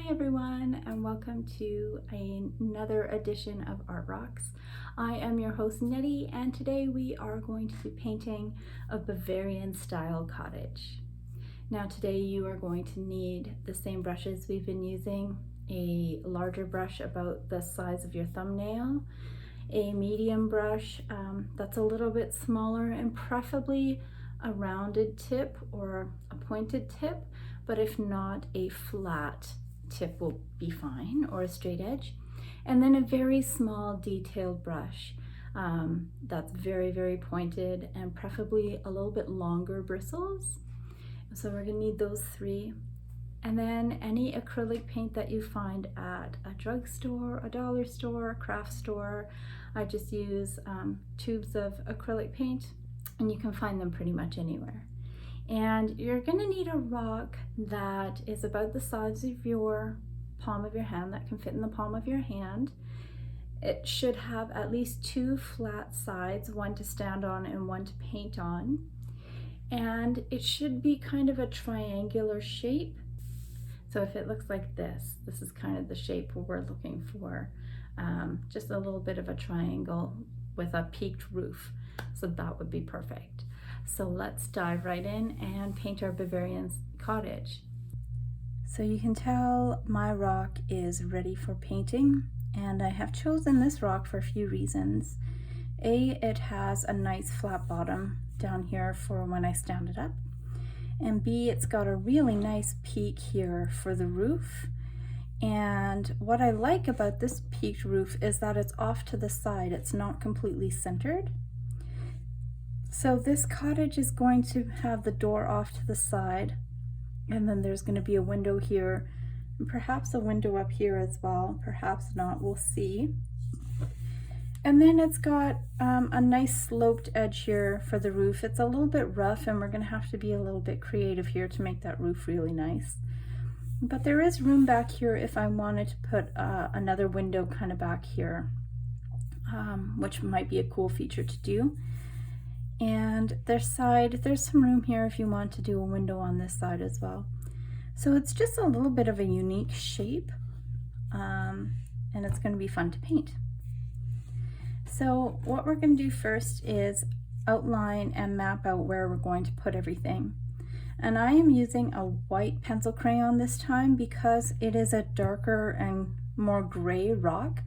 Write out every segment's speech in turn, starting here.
everyone, and welcome to another edition of Art Rocks. I am your host Nettie, and today we are going to be painting a Bavarian style cottage. Now today you are going to need the same brushes we've been using: a larger brush about the size of your thumbnail, a medium brush that's a little bit smaller, and preferably a rounded tip or a pointed tip, but if not, a flat tip will be fine, or a straight edge. And then a very small detailed brush that's very pointed, and preferably a little bit longer bristles. So we're gonna need those three. And then any acrylic paint that you find at a drugstore, a dollar store, a craft store. I just use tubes of acrylic paint, and you can find them pretty much anywhere. And you're gonna need a rock that is about the size of your palm of your hand, that can fit in the palm of your hand. It should have at least two flat sides, one to stand on and one to paint on. And it should be kind of a triangular shape. So if it looks like this is kind of the shape we're looking for. Just a little bit of a triangle with a peaked roof. So that would be perfect. So let's dive right in and paint our Bavarian cottage. So you can tell my rock is ready for painting, and I have chosen this rock for a few reasons. A, it has a nice flat bottom down here for when I stand it up. And B, it's got a really nice peak here for the roof. And what I like about this peaked roof is that it's off to the side. It's not completely centered. So this cottage is going to have the door off to the side, and then there's going to be a window here, and perhaps a window up here as well, perhaps not, we'll see. And then it's got a nice sloped edge here for the roof. It's a little bit rough, and we're going to have to be a little bit creative here to make that roof really nice. But there is room back here if I wanted to put another window kind of back here, which might be a cool feature to do. And there's some room here if you want to do a window on this side as well. So it's just a little bit of a unique shape, and it's going to be fun to paint. So what we're going to do first is outline and map out where we're going to put everything. And I am using a white pencil crayon this time because it is a darker and more gray rock,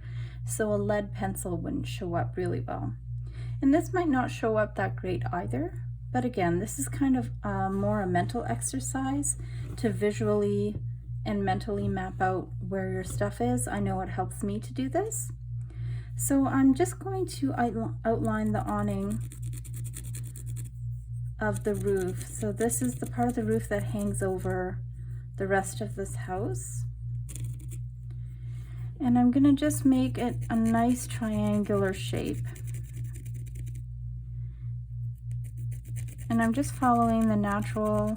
so a lead pencil wouldn't show up really well. And this might not show up that great either, but again, this is kind of more a mental exercise to visually and mentally map out where your stuff is. I know it helps me to do this. So I'm just going to outline the awning of the roof. So this is the part of the roof that hangs over the rest of this house. And I'm gonna just make it a nice triangular shape. And I'm just following the natural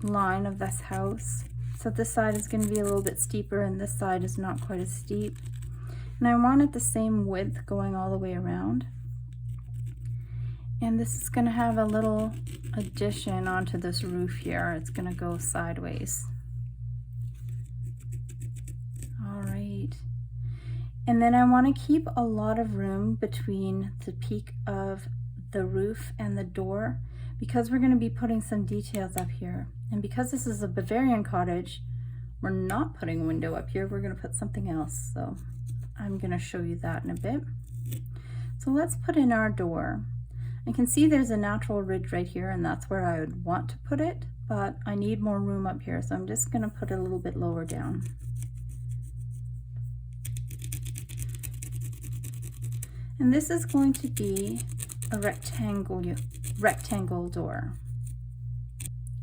line of this house. So this side is going to be a little bit steeper, and this side is not quite as steep. And I want it the same width going all the way around. And this is going to have a little addition onto this roof here. It's going to go sideways. All right. And then I want to keep a lot of room between the peak of the roof and the door, because we're going to be putting some details up here. And because this is a Bavarian cottage, we're not putting a window up here, we're going to put something else. So I'm going to show you that in a bit. So let's put in our door. I can see there's a natural ridge right here, and that's where I would want to put it, but I need more room up here, so I'm just going to put it a little bit lower down. And this is going to be a rectangle door.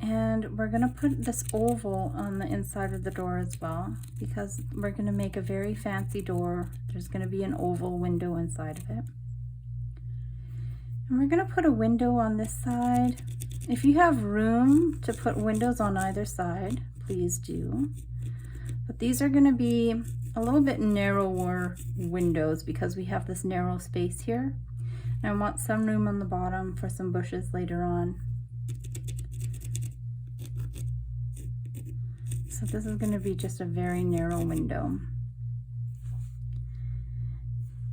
And we're going to put this oval on the inside of the door as well, because we're going to make a very fancy door. There's going to be an oval window inside of it. And we're going to put a window on this side. If you have room to put windows on either side, please do. But these are going to be a little bit narrower windows because we have this narrow space here. And I want some room on the bottom for some bushes later on. So this is going to be just a very narrow window.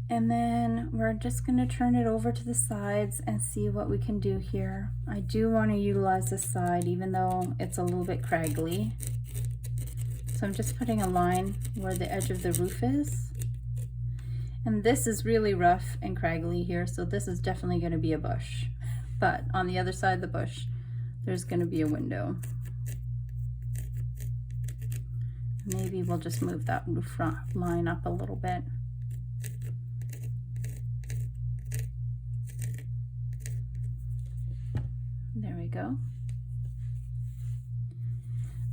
And then we're just going to turn it over to the sides and see what we can do here. I do want to utilize this side even though it's a little bit craggly. So I'm just putting a line where the edge of the roof is. And this is really rough and craggly here, so this is definitely going to be a bush. But on the other side of the bush, there's going to be a window. Maybe we'll just move that roof line up a little bit. There we go.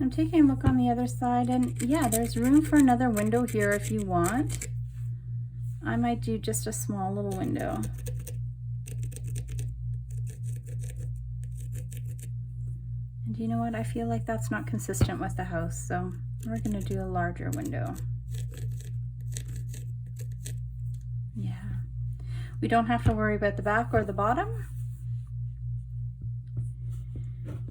I'm taking a look on the other side, and yeah, there's room for another window here if you want. I might do just a small little window. And you know what? I feel like that's not consistent with the house, so we're going to do a larger window. Yeah. We don't have to worry about the back or the bottom.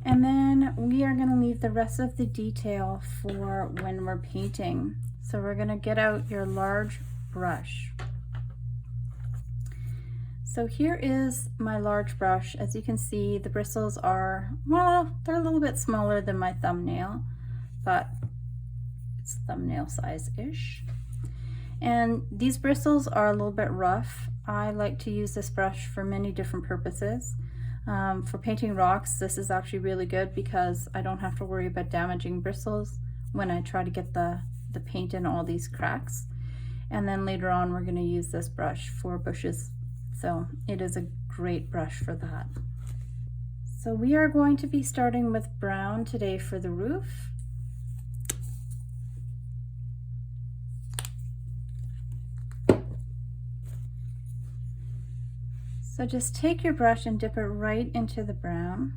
And then we are going to leave the rest of the detail for when we're painting. So we're going to get out your large brush. So here is my large brush. As you can see, the bristles are, well, they're a little bit smaller than my thumbnail, but it's thumbnail size-ish. And these bristles are a little bit rough. I like to use this brush for many different purposes. For painting rocks, this is actually really good because I don't have to worry about damaging bristles when I try to get the paint in all these cracks. And then later on, we're going to use this brush for bushes. So it is a great brush for that. So we are going to be starting with brown today for the roof. So just take your brush and dip it right into the brown.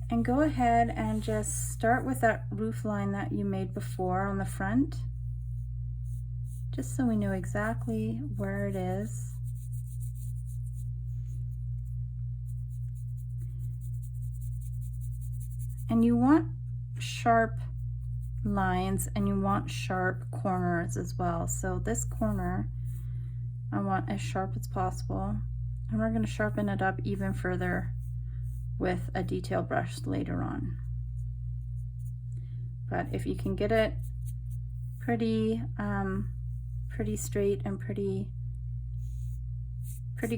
And go ahead and just start with that roof line that you made before on the front. Just so we know exactly where it is. And you want sharp lines and you want sharp corners as well. So this corner, I want as sharp as possible. And we're going to sharpen it up even further with a detail brush later on. But if you can get it pretty straight and pretty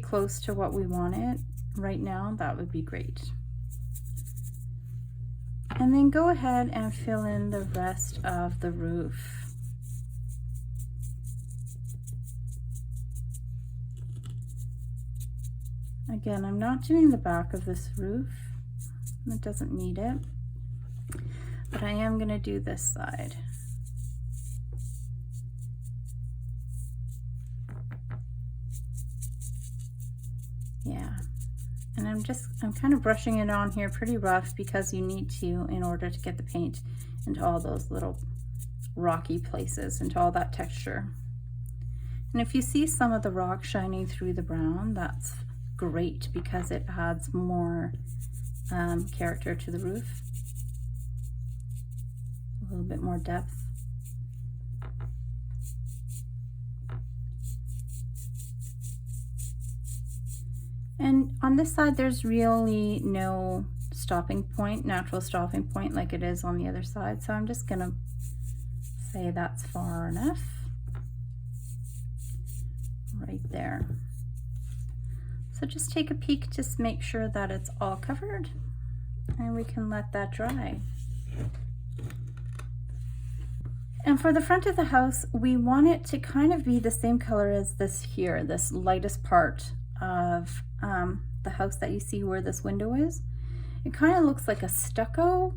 close to what we want it right now, that would be great. And then go ahead and fill in the rest of the roof. Again, I'm not doing the back of this roof. It doesn't need it. But I am going to do this side. Yeah. And I'm kind of brushing it on here pretty rough because you need to in order to get the paint into all those little rocky places, into all that texture. And if you see some of the rock shining through the brown, that's great because it adds more character to the roof, a little bit more depth. And on this side, there's really no stopping point, natural stopping point like it is on the other side. So I'm just gonna say that's far enough right there. So just take a peek, just make sure that it's all covered, and we can let that dry. And for the front of the house, we want it to kind of be the same color as this here, this lightest part of the house that you see where this window is. It kind of looks like a stucco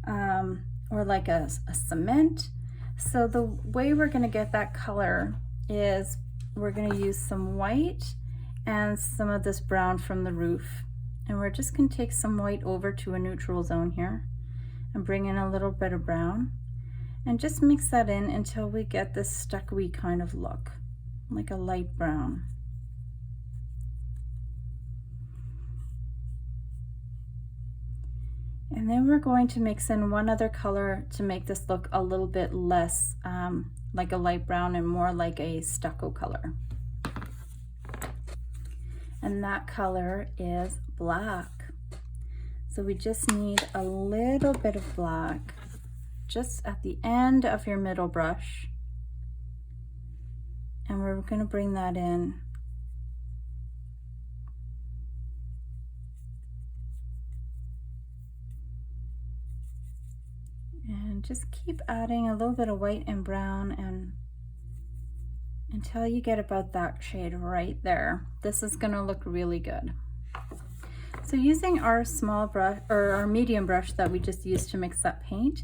or like a cement. So the way we're going to get that color is we're going to use some white and some of this brown from the roof. And we're just going to take some white over to a neutral zone here and bring in a little bit of brown and just mix that in until we get this stucco-y kind of look, like a light brown. And then we're going to mix in one other color to make this look a little bit less like a light brown and more like a stucco color. And that color is black. So we just need a little bit of black just at the end of your middle brush. And we're going to bring that in. And just keep adding a little bit of white and brown and until you get about that shade right there. This is going to look really good. So using our small brush or our medium brush that we just used to mix that paint,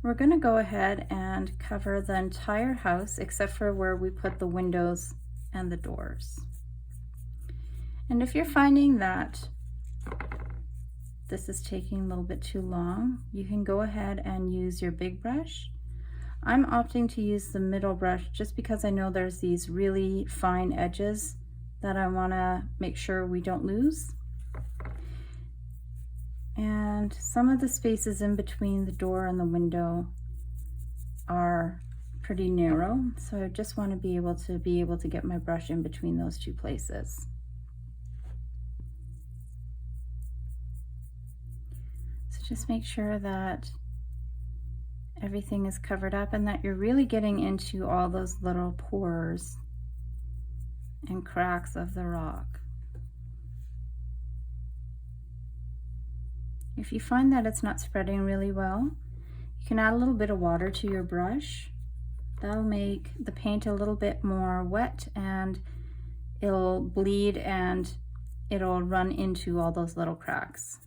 we're going to go ahead and cover the entire house except for where we put the windows and the doors. And if you're finding that this is taking a little bit too long, you can go ahead and use your big brush. I'm opting to use the middle brush just because I know there's these really fine edges that I want to make sure we don't lose. And some of the spaces in between the door and the window are pretty narrow, so I just want to be able to get my brush in between those two places. So just make sure that everything is covered up and that you're really getting into all those little pores and cracks of the rock. If you find that it's not spreading really well, you can add a little bit of water to your brush. That'll make the paint a little bit more wet and it'll bleed and it'll run into all those little cracks.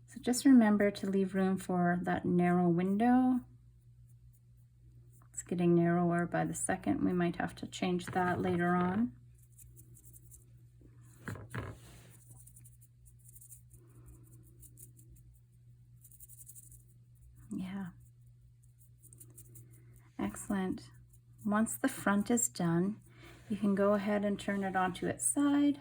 So just remember to leave room for that narrow window. It's getting narrower by the second. We might have to change that later on. Yeah. Excellent. Once the front is done, you can go ahead and turn it onto its side.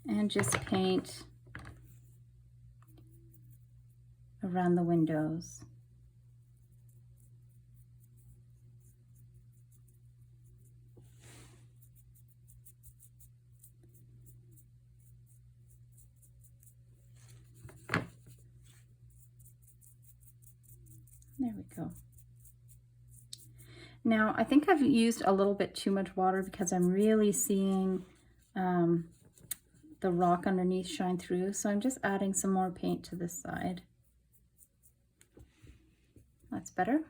And just paint around the windows. There we go. Now, I think I've used a little bit too much water because I'm really seeing the rock underneath shine through. So I'm just adding some more paint to this side. That's better.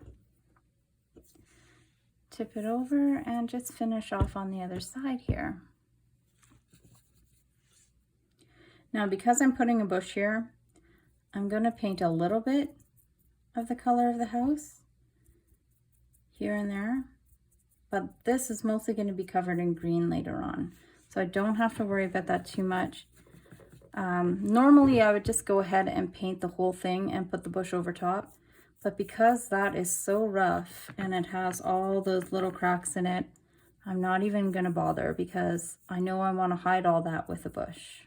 Tip it over and just finish off on the other side here. Now, because I'm putting a bush here, I'm going to paint a little bit of the color of the house here and there, but this is mostly going to be covered in green later on, so I don't have to worry about that too much. Normally I would just go ahead and paint the whole thing and put the bush over top, but because that is so rough and it has all those little cracks in it, I'm not even going to bother because I know I want to hide all that with a bush.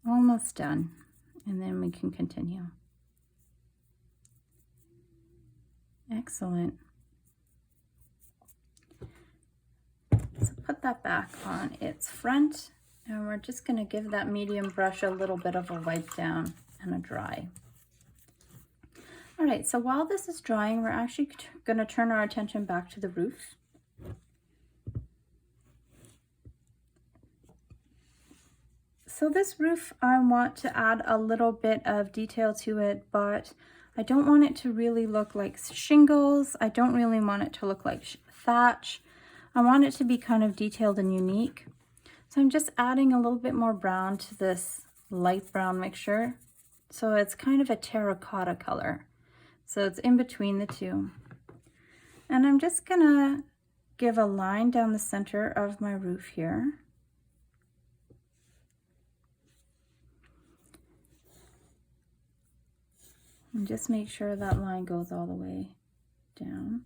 Almost done, and then we can continue. Excellent. So put that back on its front, and we're just going to give that medium brush a little bit of a wipe down and a dry. All right, so while this is drying, we're actually going to turn our attention back to the roof. So this roof, I want to add a little bit of detail to it, but I don't want it to really look like shingles. I don't really want it to look like thatch. I want it to be kind of detailed and unique. So I'm just adding a little bit more brown to this light brown mixture. So it's kind of a terracotta color. So it's in between the two. And I'm just gonna give a line down the center of my roof here. And just make sure that line goes all the way down.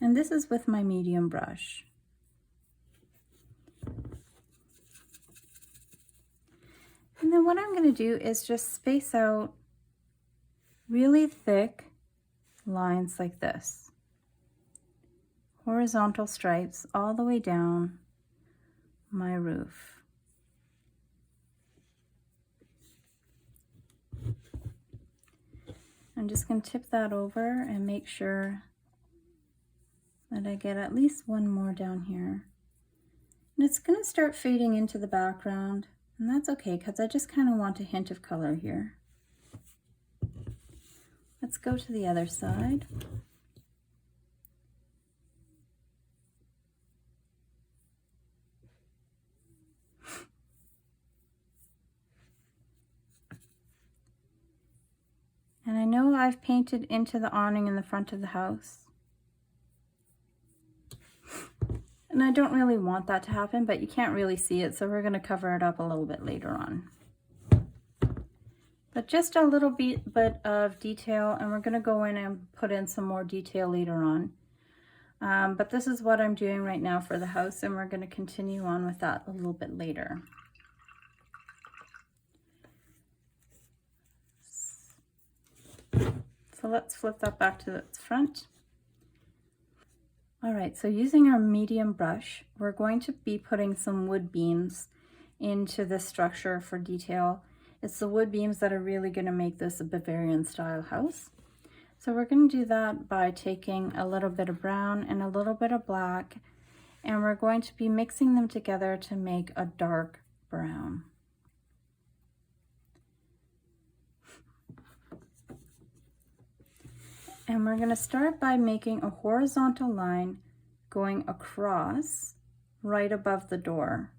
And this is with my medium brush. And then what I'm going to do is just space out really thick lines like this. Horizontal stripes all the way down my roof. I'm just going to tip that over and make sure that I get at least one more down here. And it's going to start fading into the background, and that's okay because I just kind of want a hint of color here. Let's go to the other side. And I know I've painted into the awning in the front of the house. And I don't really want that to happen, but you can't really see it, so we're going to cover it up a little bit later on. But just a little bit of detail, and we're going to go in and put in some more detail later on. But this is what I'm doing right now for the house, and we're going to continue on with that a little bit later. So let's flip that back to its front. All right, so using our medium brush, we're going to be putting some wood beams into this structure for detail. It's the wood beams that are really going to make this a Bavarian style house. So we're going to do that by taking a little bit of brown and a little bit of black, and we're going to be mixing them together to make a dark brown. And we're going to start by making a horizontal line going across right above the door.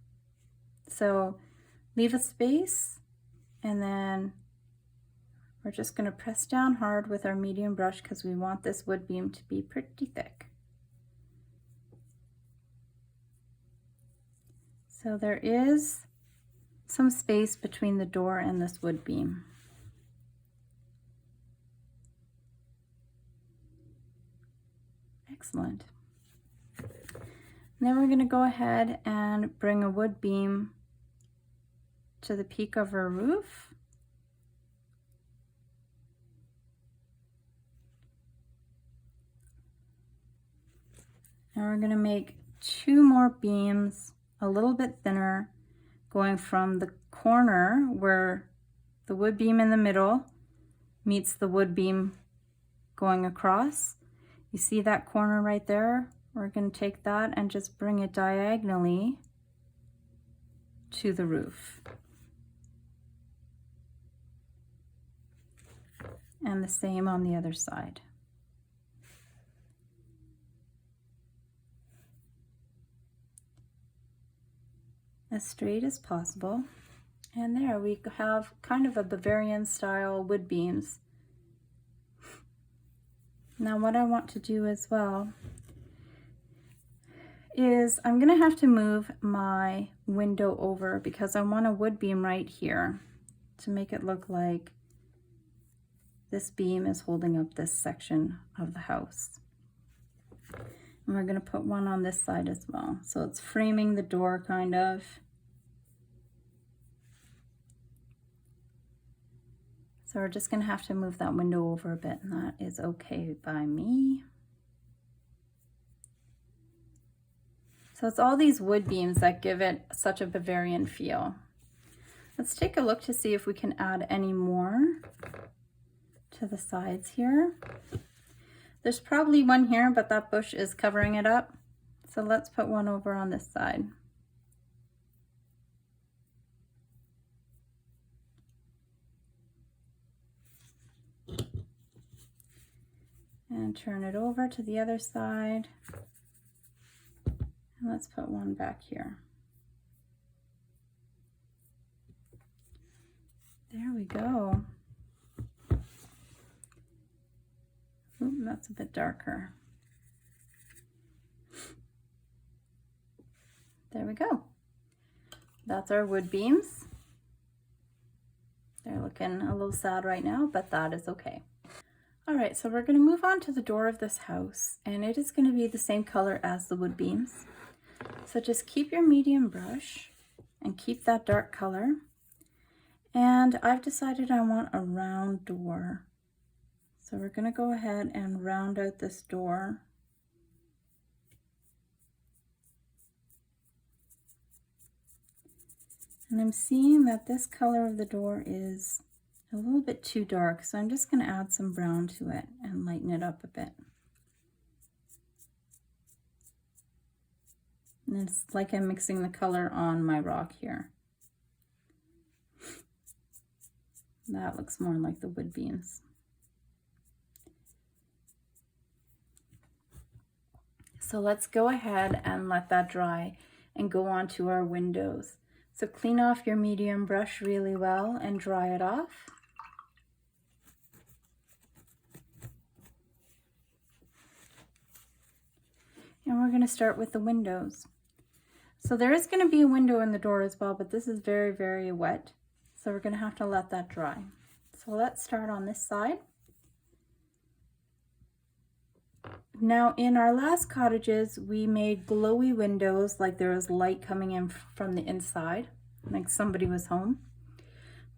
So leave a space, and then we're just going to press down hard with our medium brush because we want this wood beam to be pretty thick. So there is some space between the door and this wood beam. Excellent. And then we're going to go ahead and bring a wood beam to the peak of our roof. And we're going to make 2 more beams a little bit thinner, going from the corner where the wood beam in the middle meets the wood beam going across. You see that corner right there? We're going to take that and just bring it diagonally to the roof. And the same on the other side. As straight as possible. And there we have kind of a Bavarian style wood beams. Now what I want to do as well is I'm going to have to move my window over because I want a wood beam right here to make it look like this beam is holding up this section of the house. And we're going to put one on this side as well. So it's framing the door kind of. So we're just going to have to move that window over a bit, and that is okay by me. So it's all these wood beams that give it such a Bavarian feel. Let's take a look to see if we can add any more to the sides here. There's probably one here, but that bush is covering it up. So let's put one over on this side. And turn it over to the other side. And let's put one back here. There we go. Ooh, that's a bit darker. There we go. That's our wood beams. They're looking a little sad right now, but that is okay. All right, so we're going to move on to the door of this house, and it is going to be the same color as the wood beams. So just keep your medium brush and keep that dark color. And I've decided I want a round door. So we're going to go ahead and round out this door. And I'm seeing that this color of the door is a little bit too dark, so I'm just going to add some brown to it and lighten it up a bit. And it's like I'm mixing the color on my rock here. That looks more like the wood beams. So let's go ahead and let that dry and go on to our windows. So clean off your medium brush really well and dry it off. And we're going to start with the windows. So there is going to be a window in the door as well, but this is very, very wet. So we're going to have to let that dry. So let's start on this side. Now in our last cottages, we made glowy windows, like there was light coming in from the inside, like somebody was home.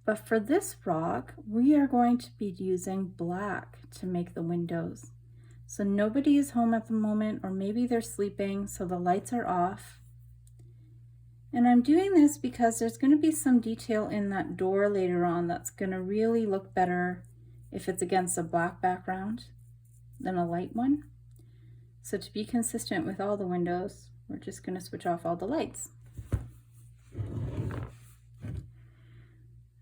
But for this rock, we are going to be using black to make the windows. So nobody is home at the moment, or maybe they're sleeping, so the lights are off. And I'm doing this because there's going to be some detail in that door later on that's going to really look better if it's against a black background than a light one. So to be consistent with all the windows, we're just going to switch off all the lights.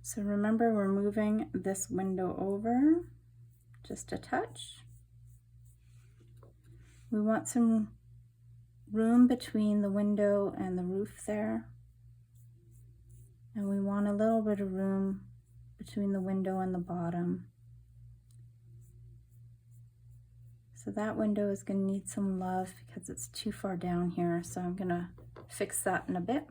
So remember, we're moving this window over just a touch. We want some room between the window and the roof there. And we want a little bit of room between the window and the bottom. So that window is going to need some love because it's too far down here. So I'm going to fix that in a bit.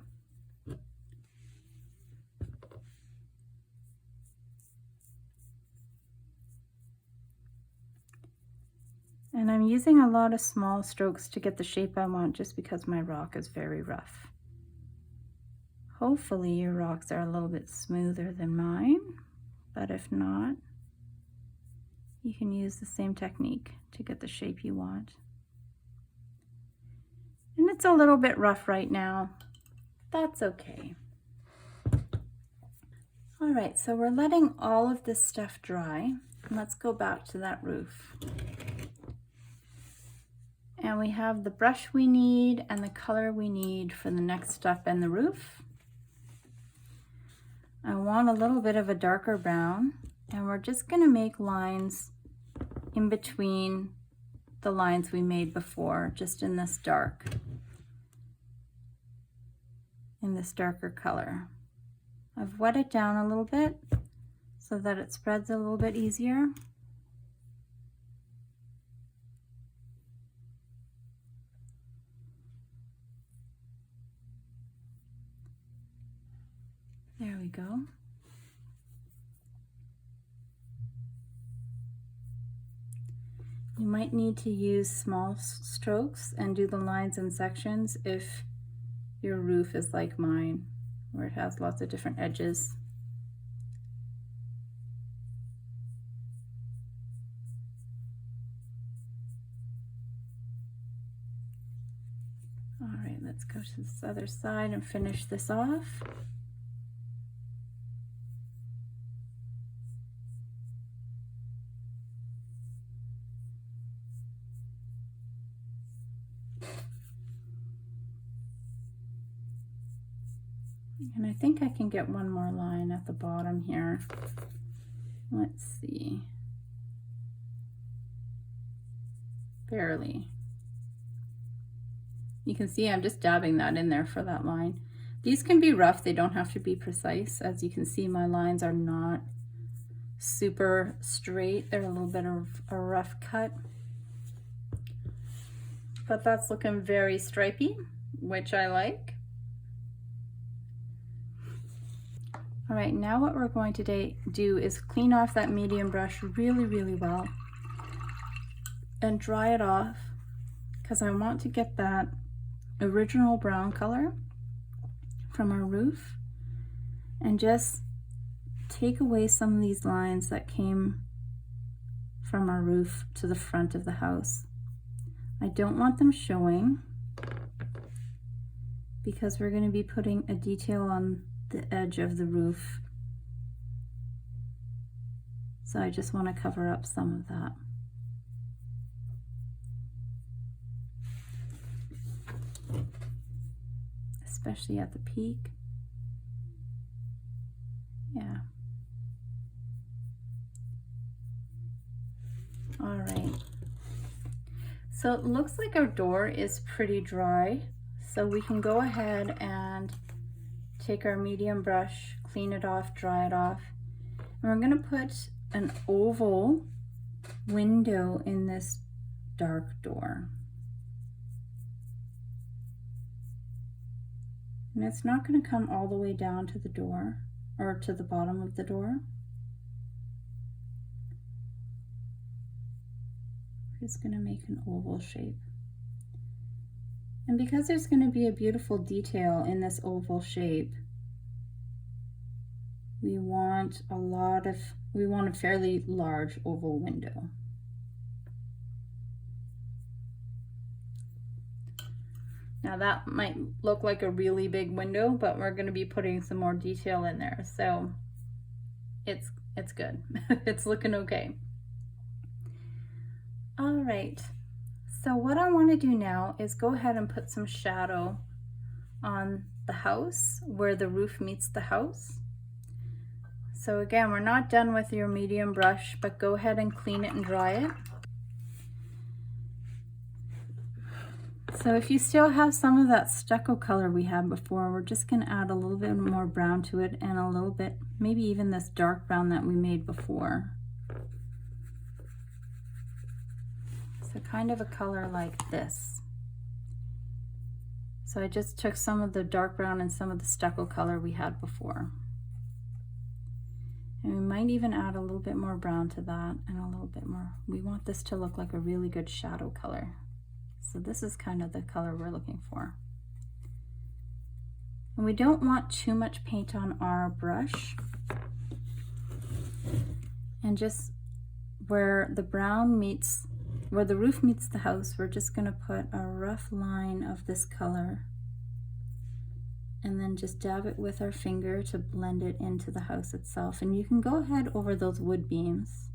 And I'm using a lot of small strokes to get the shape I want, just because my rock is very rough. Hopefully your rocks are a little bit smoother than mine, but if not, you can use the same technique to get the shape you want. And it's a little bit rough right now. That's okay. All right, so we're letting all of this stuff dry. Let's go back to that roof. And we have the brush we need and the color we need for the next step in the roof. I want a little bit of a darker brown, and we're just going to make lines in between the lines we made before, just in this darker color. I've wet it down a little bit so that it spreads a little bit easier. There we go. You might need to use small strokes and do the lines in sections if your roof is like mine, where it has lots of different edges. All right, let's go to this other side and finish this off. And I think I can get one more line at the bottom here. Let's see. Barely. You can see I'm just dabbing that in there for that line. These can be rough, they don't have to be precise. As you can see, my lines are not super straight. They're a little bit of a rough cut. But that's looking very stripy, which I like. All right, now what we're going to do is clean off that medium brush really, really well. and dry it off because I want to get that original brown color from our roof and just take away some of these lines that came from our roof to the front of the house. I don't want them showing because we're going to be putting a detail on the edge of the roof. So I just want to cover up some of that. Especially at the peak. Yeah. All right. So it looks like our door is pretty dry. So we can go ahead and take our medium brush, clean it off, dry it off. And we're going to put an oval window in this dark door. And it's not going to come all the way down to the door or to the bottom of the door. We're just going to make an oval shape. And because there's going to be a beautiful detail in this oval shape, we want a fairly large oval window. Now that might look like a really big window, but we're going to be putting some more detail in there. So it's good. It's looking okay. All right. So what I want to do now is go ahead and put some shadow on the house where the roof meets the house. So again, we're not done with your medium brush, but go ahead and clean it and dry it. So if you still have some of that stucco color we had before, we're just going to add a little bit more brown to it and a little bit, maybe even this dark brown that we made before. So kind of a color like this. So I just took some of the dark brown and some of the stucco color we had before. And we might even add a little bit more brown to that and a little bit more. We want this to look like a really good shadow color. So this is kind of the color we're looking for. And we don't want too much paint on our brush. And just where the brown meets, where the roof meets the house, we're just going to put a rough line of this color and then just dab it with our finger to blend it into the house itself. And you can go ahead over those wood beams.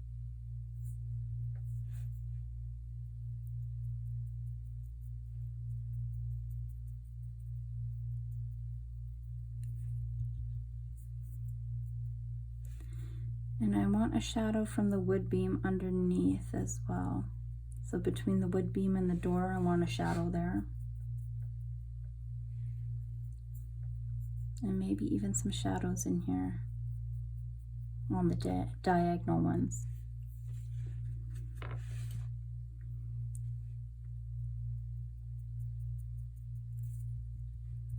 And I want a shadow from the wood beam underneath as well. So between the wood beam and the door, I want a shadow there. And maybe even some shadows in here on the diagonal ones.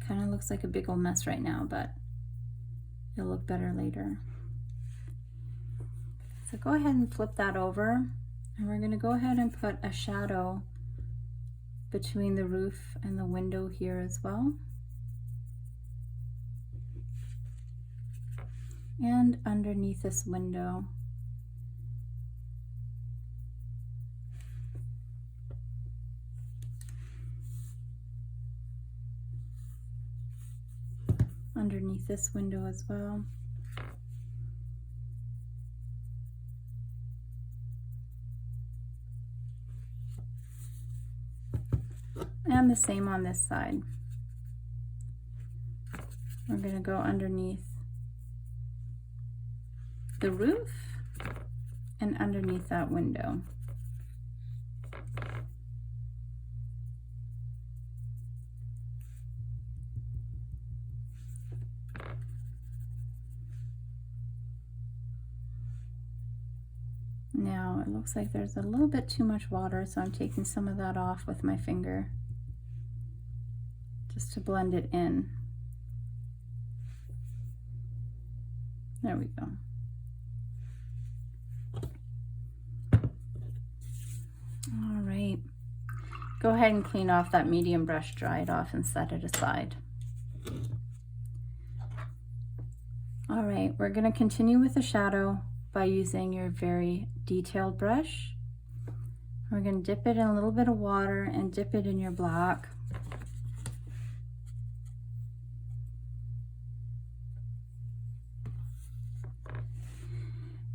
Kind of looks like a big old mess right now, but it'll look better later. So go ahead and flip that over, and we're going to go ahead and put a shadow between the roof and the window here as well. And underneath this window. Underneath this window as well. And the same on this side. We're going to go underneath the roof and underneath that window. Now it looks like there's a little bit too much water, so I'm taking some of that off with my finger just to blend it in. There we go. All Go ahead and clean off that medium brush, dry it off, and set it aside. All right, we're going to continue with the shadow by using your very detailed brush. We're going to dip it in a little bit of water and dip it in your black.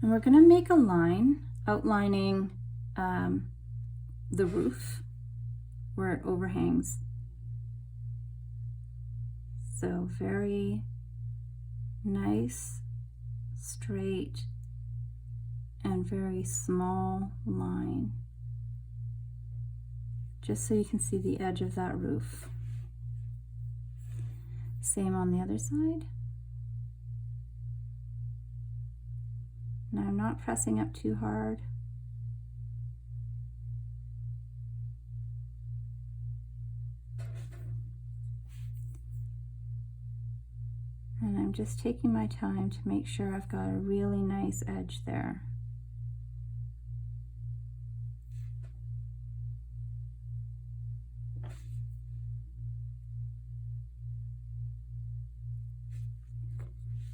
And we're going to make a line outlining the roof where it overhangs. So very nice, straight, and very small line, just so you can see the edge of that roof. Same on the other side. Now I'm not pressing up too hard. And I'm just taking my time to make sure I've got a really nice edge there.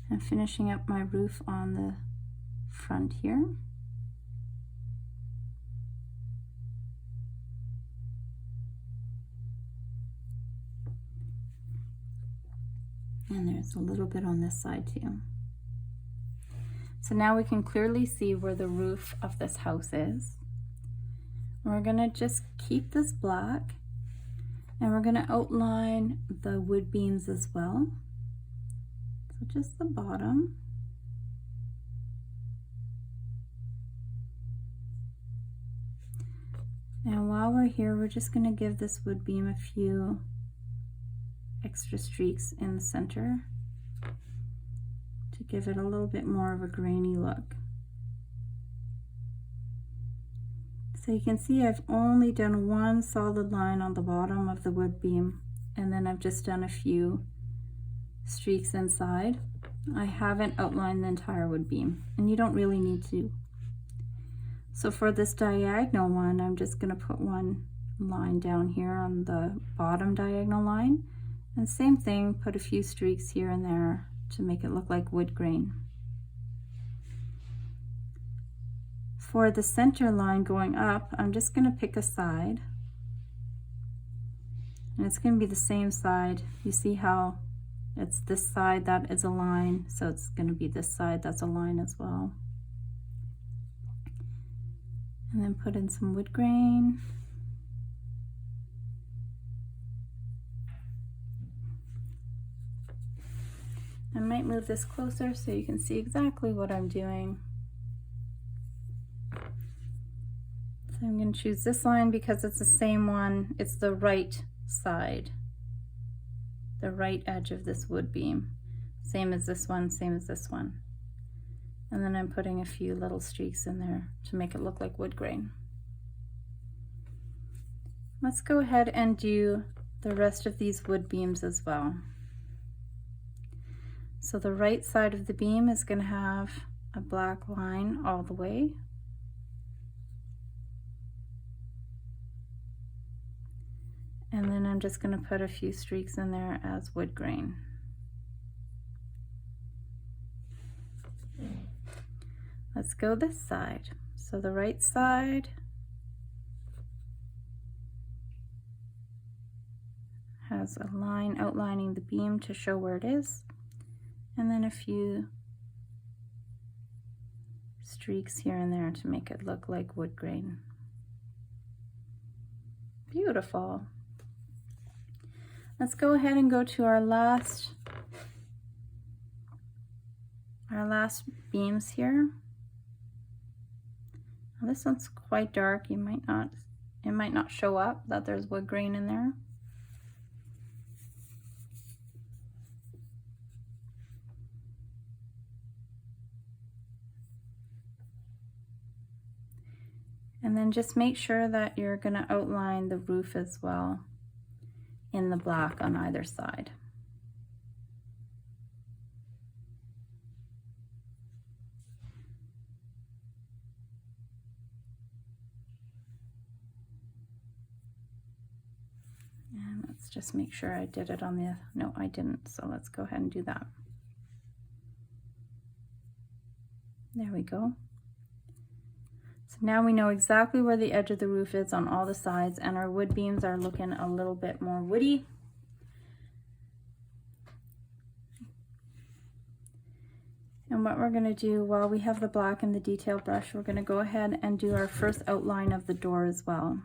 And finishing up my roof on the front here. And there's a little bit on this side too. So now we can clearly see where the roof of this house is. We're gonna just keep this black, and we're gonna outline the wood beams as well. So just the bottom. And while we're here, we're just gonna give this wood beam a few extra streaks in the center to give it a little bit more of a grainy look. So you can see I've only done one solid line on the bottom of the wood beam, and then I've just done a few streaks inside. I haven't outlined the entire wood beam, and you don't really need to. So for this diagonal one, I'm just going to put one line down here on the bottom diagonal line. And same thing, put a few streaks here and there to make it look like wood grain. For the center line going up, I'm just going to pick a side. And it's going to be the same side. You see how it's this side that is a line, so it's going to be this side that's a line as well. And then put in some wood grain. I might move this closer so you can see exactly what I'm doing. So I'm going to choose this line because it's the same one. It's the right side, the right edge of this wood beam. Same as this one, same as this one. And then I'm putting a few little streaks in there to make it look like wood grain. Let's go ahead and do the rest of these wood beams as well. So the right side of the beam is going to have a black line all the way. And then I'm just going to put a few streaks in there as wood grain. Let's go this side. So the right side has a line outlining the beam to show where it is, and then a few streaks here and there to make it look like wood grain. Beautiful. Let's go ahead and go to our last beams here. Now this one's quite dark. It might not show up that there's wood grain in there. And then just make sure that you're going to outline the roof as well in the black on either side. And let's just make sure I did it on the, no, I didn't. So let's go ahead and do that. There we go. So now we know exactly where the edge of the roof is on all the sides, and our wood beams are looking a little bit more woody. And what we're going to do while we have the black and the detail brush, we're going to go ahead and do our first outline of the door as well.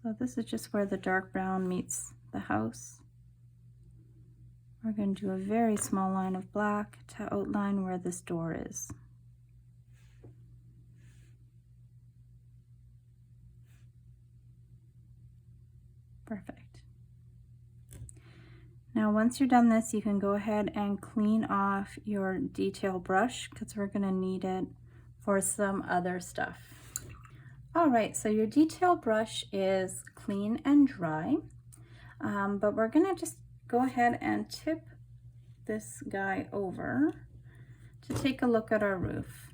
So this is just where the dark brown meets the house. We're going to do a very small line of black to outline where this door is. Perfect. Now once you're done this, you can go ahead and clean off your detail brush because we're going to need it for some other stuff. All right, so your detail brush is clean and dry, but we're going to just go ahead and tip this guy over to take a look at our roof.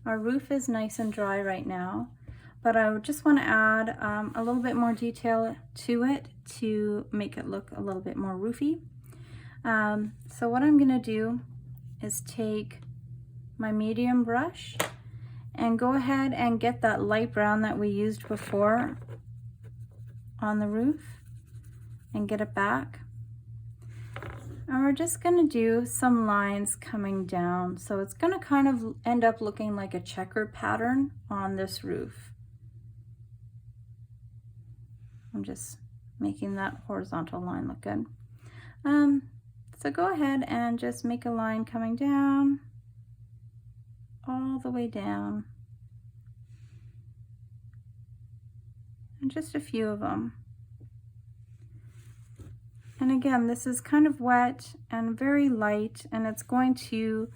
Our roof is nice and dry right now, but I just want to add a little bit more detail to it to make it look a little bit more roofy. So what I'm going to do is take my medium brush and go ahead and get that light brown that we used before on the roof and get it back. And we're just going to do some lines coming down. So it's going to kind of end up looking like a checkered pattern on this roof. I'm just making that horizontal line look good. So go ahead and just make a line coming down, all the way down, and just a few of them. And again, this is kind of wet and very light, and it's going to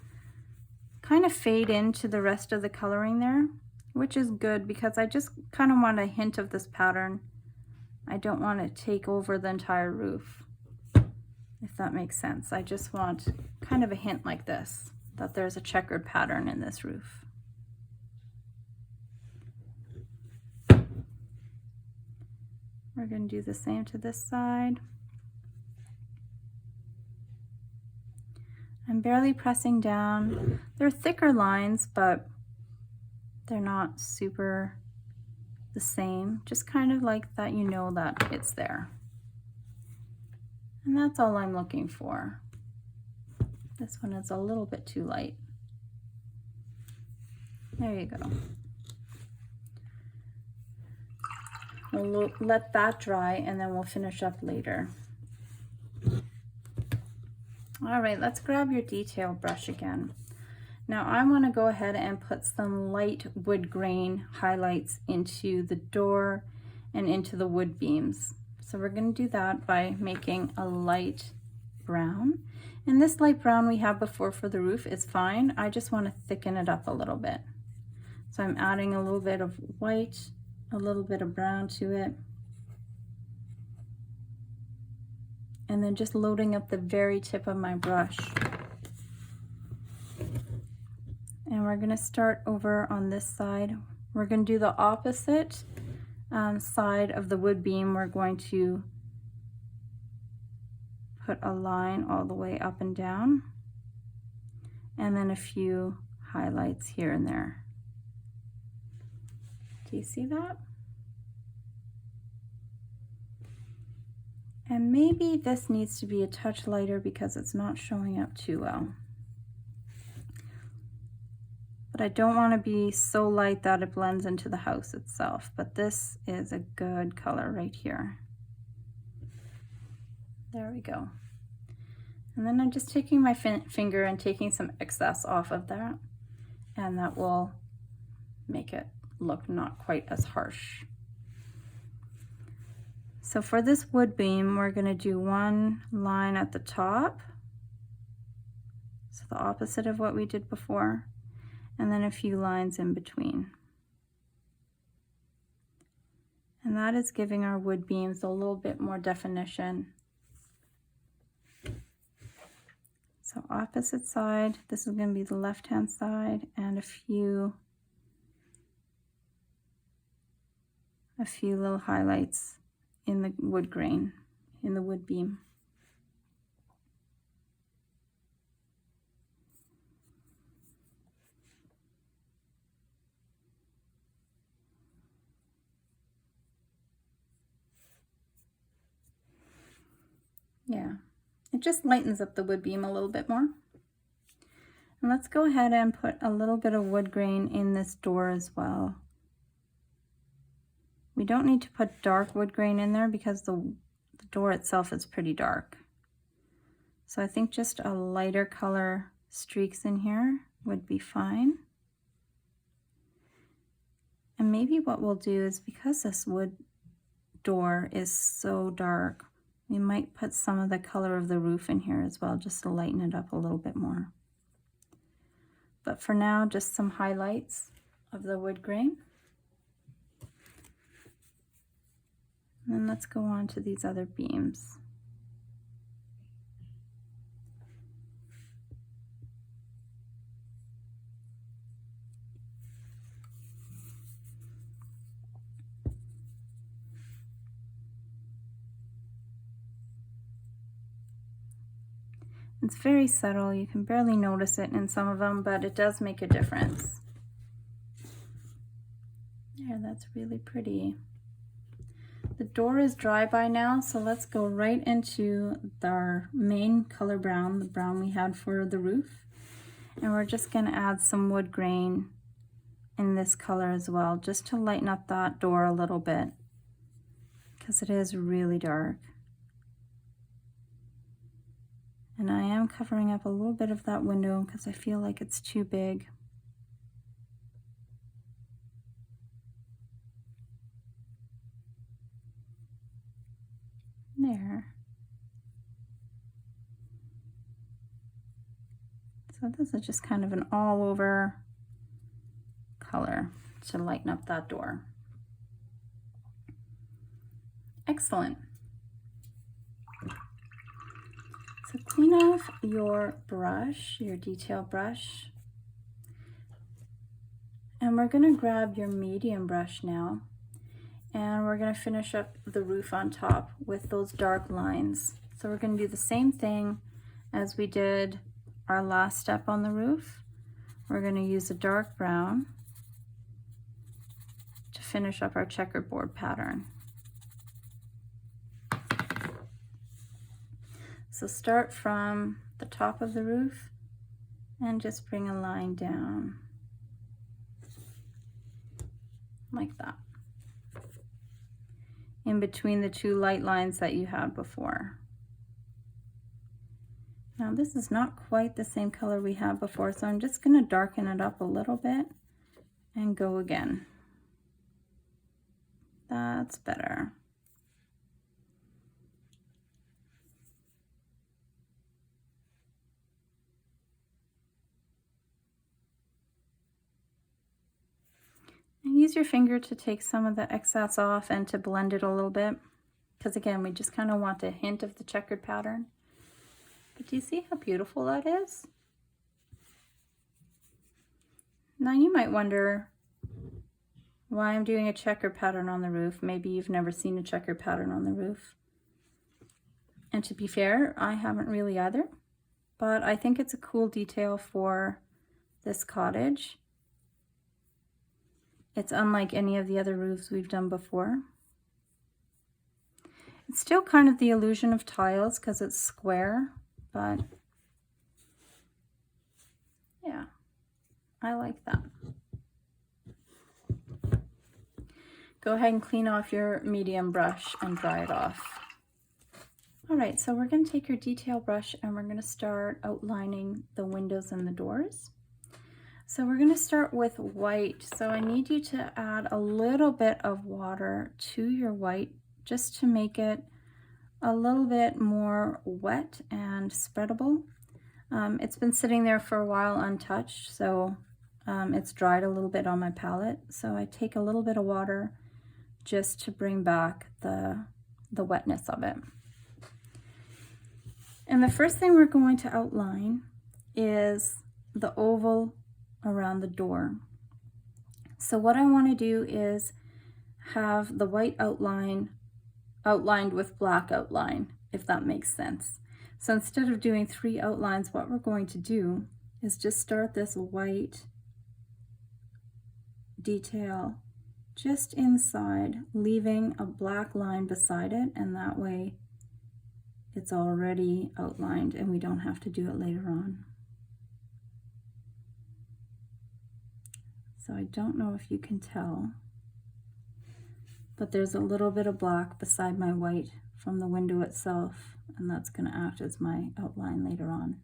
kind of fade into the rest of the coloring there, which is good because I just kind of want a hint of this pattern. I don't want to take over the entire roof, if that makes sense. I just want kind of a hint like this, that there's a checkered pattern in this roof. We're going to do the same to this side. I'm barely pressing down. They're thicker lines, but they're not super the same. Just kind of like that, you know that it's there. And that's all I'm looking for. This one is a little bit too light. There you go. We'll let that dry and then we'll finish up later. All right, let's grab your detail brush again. Now I want to go ahead and put some light wood grain highlights into the door and into the wood beams. So we're going to do that by making a light brown. And this light brown we had before for the roof is fine. I just want to thicken it up a little bit. So I'm adding a little bit of white, a little bit of brown to it. And then just loading up the very tip of my brush. And we're going to start over on this side. We're going to do the opposite side of the wood beam. We're going to put a line all the way up and down, and then a few highlights here and there. Do you see that? And maybe this needs to be a touch lighter because it's not showing up too well. But I don't want to be so light that it blends into the house itself. But this is a good color right here. There we go. And then I'm just taking my finger and taking some excess off of that. And that will make it look not quite as harsh. So for this wood beam, we're going to do one line at the top. So the opposite of what we did before. And then a few lines in between. And that is giving our wood beams a little bit more definition. So opposite side, this is going to be the left-hand side, and a few little highlights in the wood grain, in the wood beam. Yeah, it just lightens up the wood beam a little bit more. And let's go ahead and put a little bit of wood grain in this door as well. We don't need to put dark wood grain in there because the door itself is pretty dark. So I think just a lighter color streaks in here would be fine. And maybe what we'll do is, because this wood door is so dark, we might put some of the color of the roof in here as well, just to lighten it up a little bit more. But for now, just some highlights of the wood grain. And then let's go on to these other beams. It's very subtle, you can barely notice it in some of them, but it does make a difference. Yeah, that's really pretty. The door is dry by now, so let's go right into our main color brown, the brown we had for the roof. And we're just going to add some wood grain in this color as well, just to lighten up that door a little bit, because it is really dark. And I am covering up a little bit of that window because I feel like it's too big. There. So this is just kind of an all over color to lighten up that door. Excellent. So clean off your brush, your detail brush. And we're going to grab your medium brush now. And we're going to finish up the roof on top with those dark lines. So we're going to do the same thing as we did our last step on the roof. We're going to use a dark brown to finish up our checkerboard pattern. So start from the top of the roof and just bring a line down like that, in between the two light lines that you had before. Now this is not quite the same color we had before, so I'm just going to darken it up a little bit and go again. That's better. And use your finger to take some of the excess off and to blend it a little bit, because again, we just kind of want a hint of the checkered pattern. But do you see how beautiful that is? Now you might wonder why I'm doing a checkered pattern on the roof. Maybe you've never seen a checkered pattern on the roof. And to be fair, I haven't really either, but I think it's a cool detail for this cottage. It's unlike any of the other roofs we've done before. It's still kind of the illusion of tiles because it's square, but yeah, I like that. Go ahead and clean off your medium brush and dry it off. All right, so we're going to take your detail brush and we're going to start outlining the windows and the doors. So we're going to start with white. So I need you to add a little bit of water to your white just to make it a little bit more wet and spreadable. It's been sitting there for a while untouched, so it's dried a little bit on my palette. So I take a little bit of water just to bring back the wetness of it. And the first thing we're going to outline is the oval around the door. So what I want to do is have the white outline outlined with black outline, if that makes sense. So instead of doing 3 outlines, what we're going to do is just start this white detail just inside, leaving a black line beside it, and that way it's already outlined and we don't have to do it later on. So I don't know if you can tell, but there's a little bit of black beside my white from the window itself, and that's going to act as my outline later on.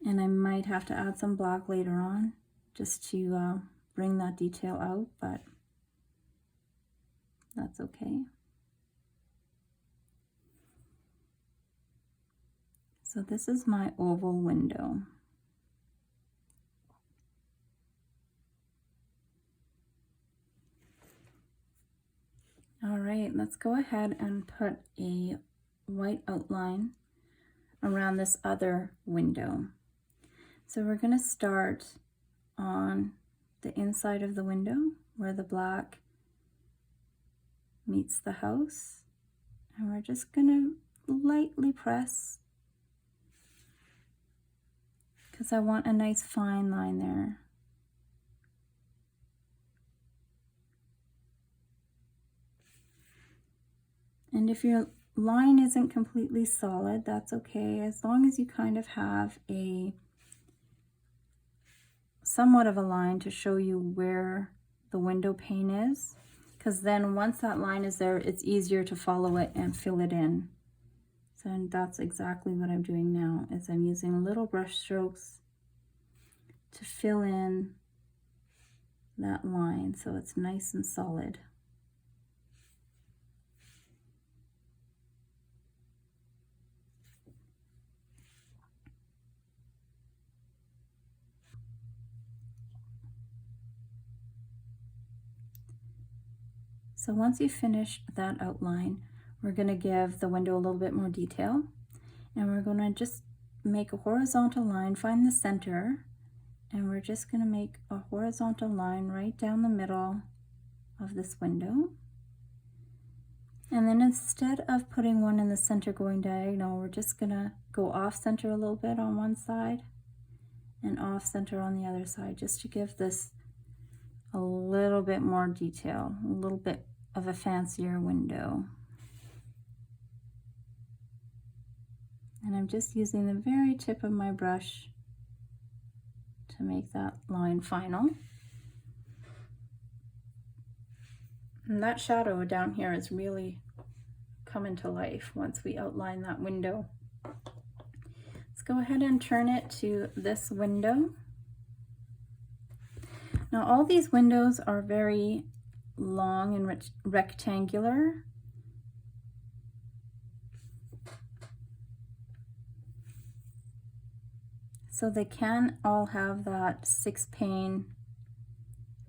And I might have to add some black later on just to bring that detail out, but that's okay. So this is my oval window. All right, let's go ahead and put a white outline around this other window. So we're going to start on the inside of the window where the black meets the house, and we're just going to lightly press because I want a nice fine line there. And if your line isn't completely solid, that's okay, as long as you kind of have a somewhat of a line to show you where the window pane is, because then once that line is there, it's easier to follow it and fill it in. So that's exactly what I'm doing now, is I'm using little brush strokes to fill in that line so it's nice and solid. So once you finish that outline, we're going to give the window a little bit more detail, and we're going to just make a horizontal line, find the center, and we're just going to make a horizontal line right down the middle of this window. And then instead of putting one in the center going diagonal, we're just going to go off center a little bit on one side and off center on the other side, just to give this a little bit more detail, a little bit of a fancier window. And I'm just using the very tip of my brush to make that line final. And that shadow down here is really coming to life once we outline that window. Let's go ahead and turn it to this window. Now all these windows are very long and rectangular. So they can all have that 6-pane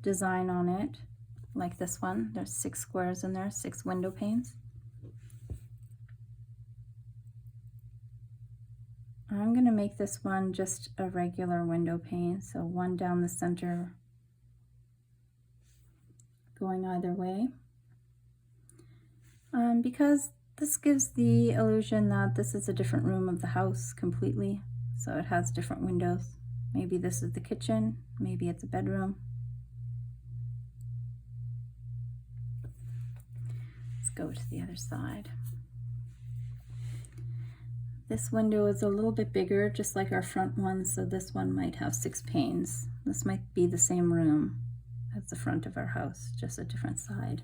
design on it, like this one. There's 6 squares in there, 6 window panes. I'm going to make this one just a regular window pane, so one down the center going either way, because this gives the illusion that this is a different room of the house completely. So it has different windows. Maybe this is the kitchen, maybe it's a bedroom. Let's go to the other side. This window is a little bit bigger, just like our front one, so this one might have 6 panes. This might be the same room as the front of our house, just a different side.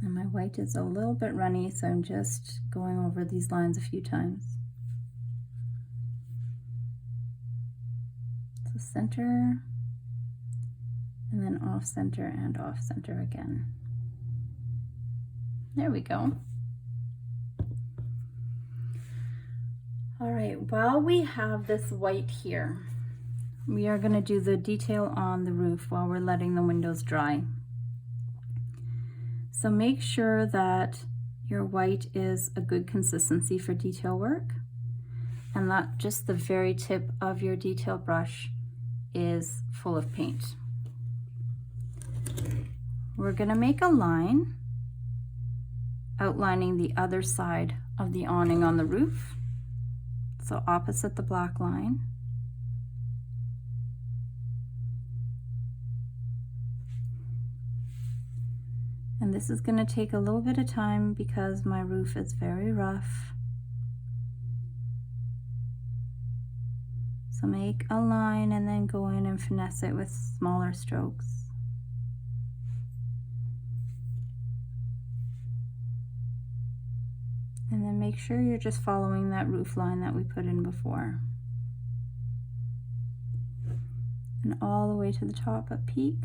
And my white is a little bit runny, so I'm just going over these lines a few times. So center, and then off center and off center again. There we go. All right, while we have this white here, we are going to do the detail on the roof while we're letting the windows dry. So make sure that your white is a good consistency for detail work, and that just the very tip of your detail brush is full of paint. We're going to make a line outlining the other side of the awning on the roof, so opposite the black line. And this is going to take a little bit of time because my roof is very rough. So make a line and then go in and finesse it with smaller strokes. And then make sure you're just following that roof line that we put in before. And all the way to the top at peak.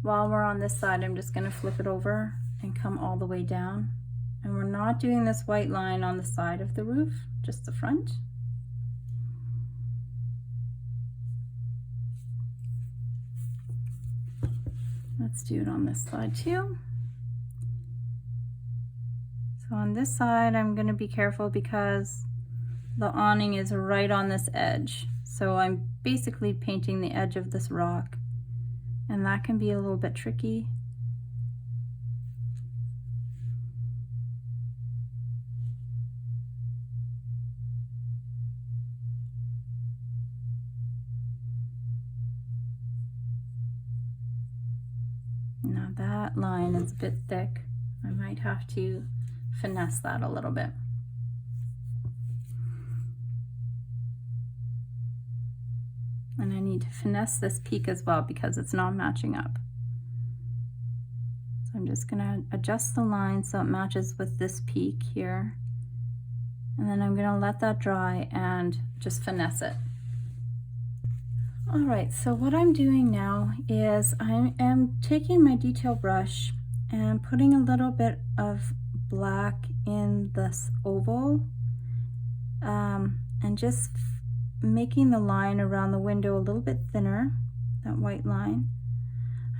While we're on this side, I'm just going to flip it over and come all the way down. And we're not doing this white line on the side of the roof, just the front. Let's do it on this side too. So on this side, I'm going to be careful because the awning is right on this edge. So I'm basically painting the edge of this rock, and that can be a little bit tricky. Now that line is a bit thick. I might have to finesse that a little bit. And I need to finesse this peak as well because it's not matching up. So I'm just going to adjust the line so it matches with this peak here. And then I'm going to let that dry and just finesse it. All right, so what I'm doing now is I am taking my detail brush and putting a little bit of black in this oval, and just making the line around the window a little bit thinner, that white line.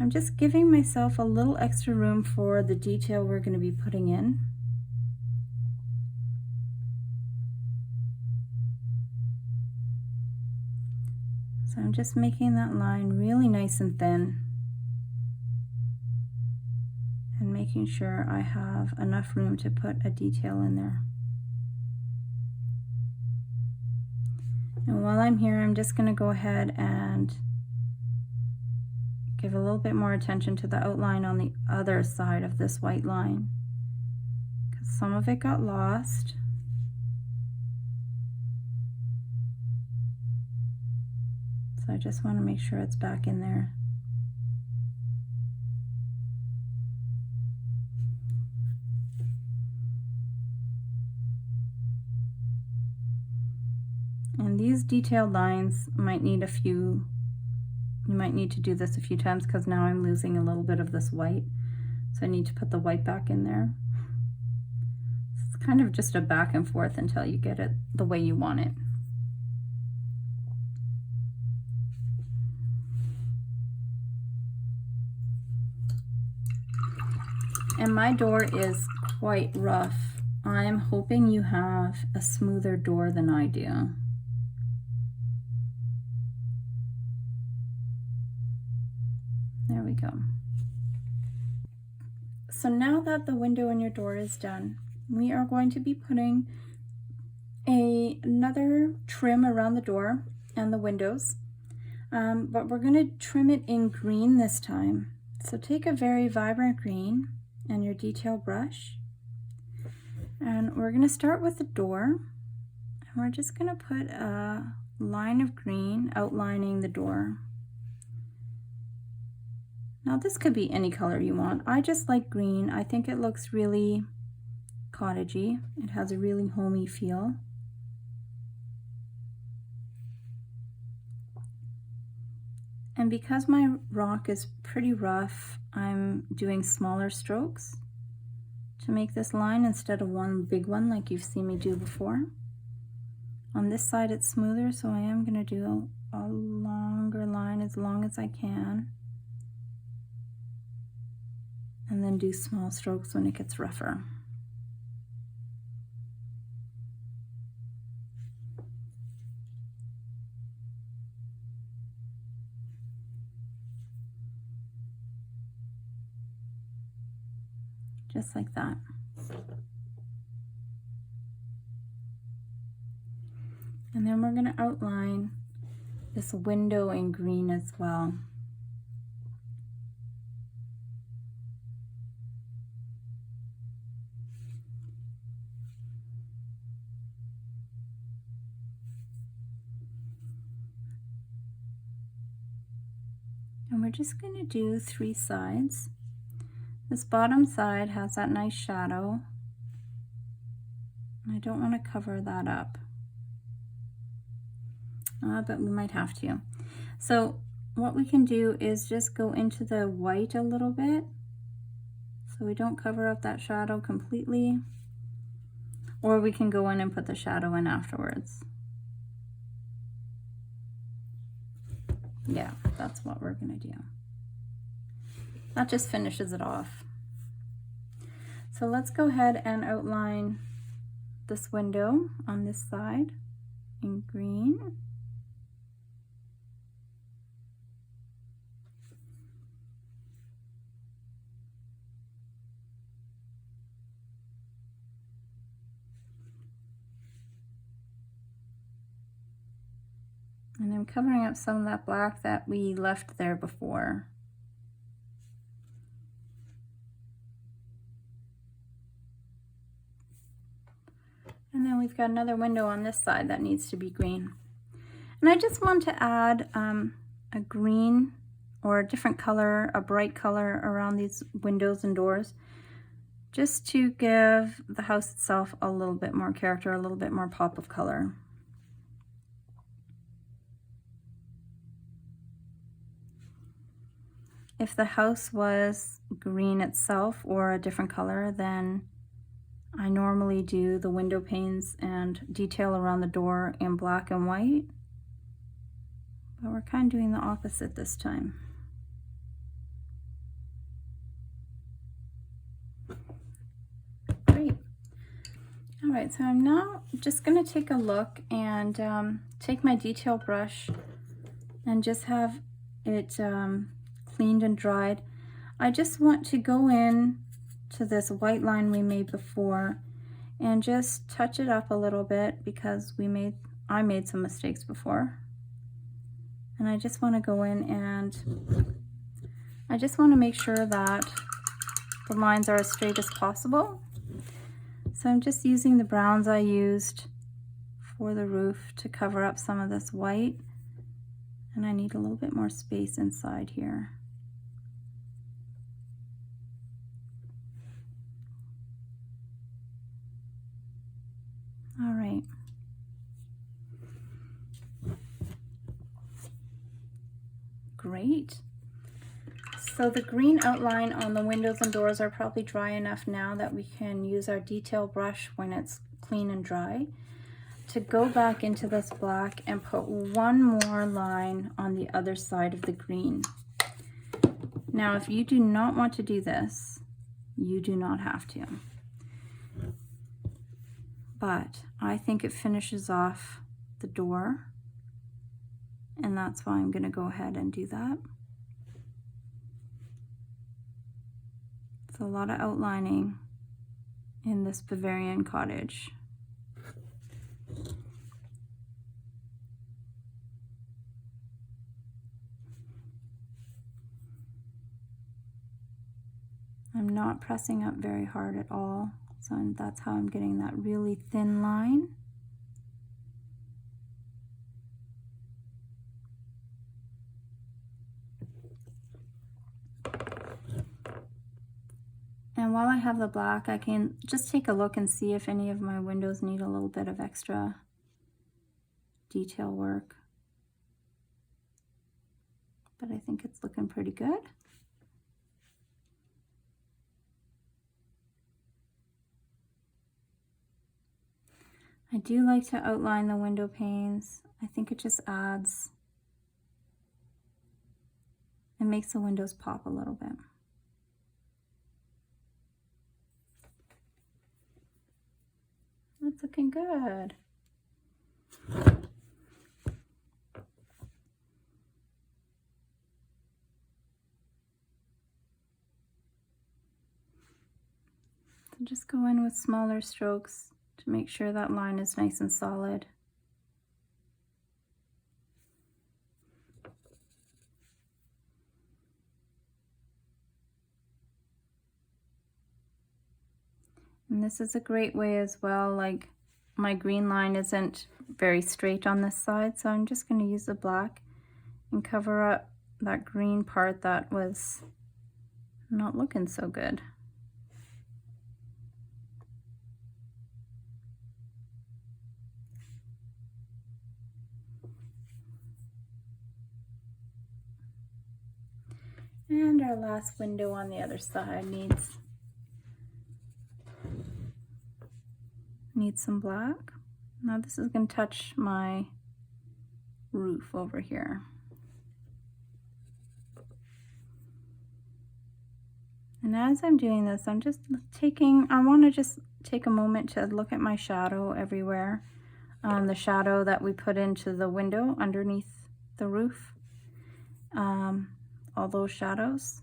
I'm just giving myself a little extra room for the detail we're going to be putting in. So I'm just making that line really nice and thin and making sure I have enough room to put a detail in there. And while I'm here, I'm just going to go ahead and give a little bit more attention to the outline on the other side of this white line, because some of it got lost. So I just want to make sure it's back in there. And these detailed lines might need you might need to do this a few times because now I'm losing a little bit of this white. So I need to put the white back in there. It's kind of just a back and forth until you get it the way you want it. And my door is quite rough. I'm hoping you have a smoother door than I do. There we go. So now that the window in your door is done, we are going to be putting another trim around the door and the windows, but we're going to trim it in green this time. So take a very vibrant green and your detail brush, and we're going to start with the door, and we're just going to put a line of green outlining the door. Now this could be any color you want. I just like green. I think it looks really cottagey. It has a really homey feel. And because my rock is pretty rough, I'm doing smaller strokes to make this line instead of one big one like you've seen me do before. On this side it's smoother, so I am going to do a longer line as long as I can, and then do small strokes when it gets rougher. Just like that. And then we're going to outline this window in green as well. And we're just going to do 3 sides. This bottom side has that nice shadow. I don't want to cover that up, but we might have to. So what we can do is just go into the white a little bit so we don't cover up that shadow completely, or we can go in and put the shadow in afterwards. Yeah, that's what we're going to do. That just finishes it off. So let's go ahead and outline this window on this side in green. And I'm covering up some of that black that we left there before. And then we've got another window on this side that needs to be green. And I just want to add a green or a different color, a bright color around these windows and doors, just to give the house itself a little bit more character, a little bit more pop of color. If the house was green itself or a different color, then I normally do the window panes and detail around the door in black and white, but we're kind of doing the opposite this time. Great. All right, so I'm now just going to take a look and take my detail brush and just have it cleaned and dried. I just want to go in to this white line we made before and just touch it up a little bit because I made some mistakes before. And I just want to go in and I just want to make sure that the lines are as straight as possible. So I'm just using the browns I used for the roof to cover up some of this white, and I need a little bit more space inside here. All right. Great. So the green outline on the windows and doors are probably dry enough now that we can use our detail brush when it's clean and dry to go back into this black and put one more line on the other side of the green. Now, if you do not want to do this, you do not have to. But I think it finishes off the door, and that's why I'm going to go ahead and do that. It's a lot of outlining in this Bavarian cottage. I'm not pressing up very hard at all, so that's how I'm getting that really thin line. And while I have the black, I can just take a look and see if any of my windows need a little bit of extra detail work. But I think it's looking pretty good. I do like to outline the window panes. I think it just adds, it makes the windows pop a little bit. That's looking good. So just go in with smaller strokes to make sure that line is nice and solid. And this is a great way as well, like my green line isn't very straight on this side, so I'm just going to use the black and cover up that green part that was not looking so good. And our last window on the other side needs some black. Now this is going to touch my roof over here. And as I'm doing this, I'm just I want to just take a moment to look at my shadow everywhere. The shadow that we put into the window underneath the roof. All those shadows.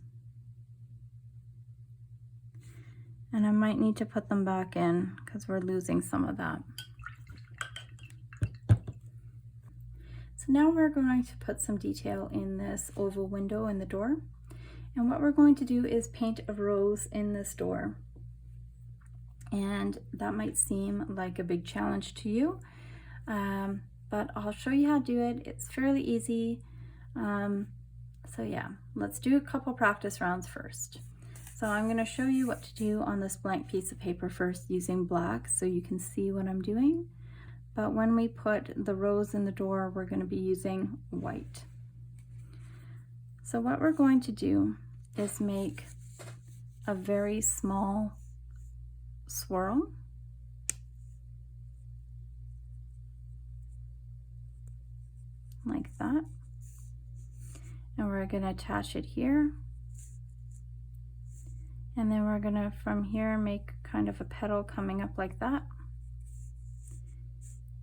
And I might need to put them back in because we're losing some of that. So now we're going to put some detail in this oval window in the door. And what we're going to do is paint a rose in this door. And that might seem like a big challenge to you, but I'll show you how to do it. It's fairly easy. So yeah, let's do a couple practice rounds first. So I'm going to show you what to do on this blank piece of paper first using black so you can see what I'm doing. But when we put the rose in the door, we're going to be using white. So what we're going to do is make a very small swirl. Like that. And we're going to attach it here. And then we're going to, from here, make kind of a petal coming up like that.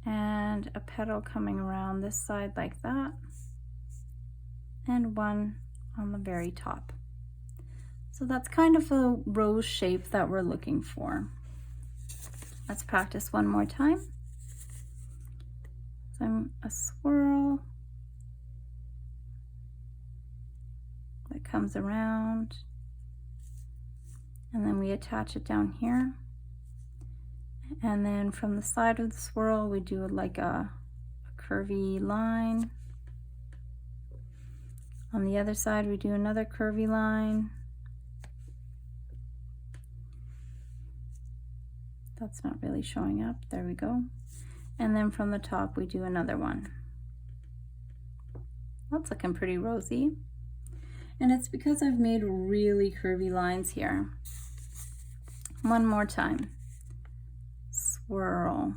And a petal coming around this side like that. And one on the very top. So that's kind of a rose shape that we're looking for. Let's practice one more time. So a swirl that comes around. And then we attach it down here. And then from the side of the swirl, we do like a curvy line. On the other side, we do another curvy line. That's not really showing up. There we go. And then from the top, we do another one. That's looking pretty rosy. And it's because I've made really curvy lines here. One more time. Swirl.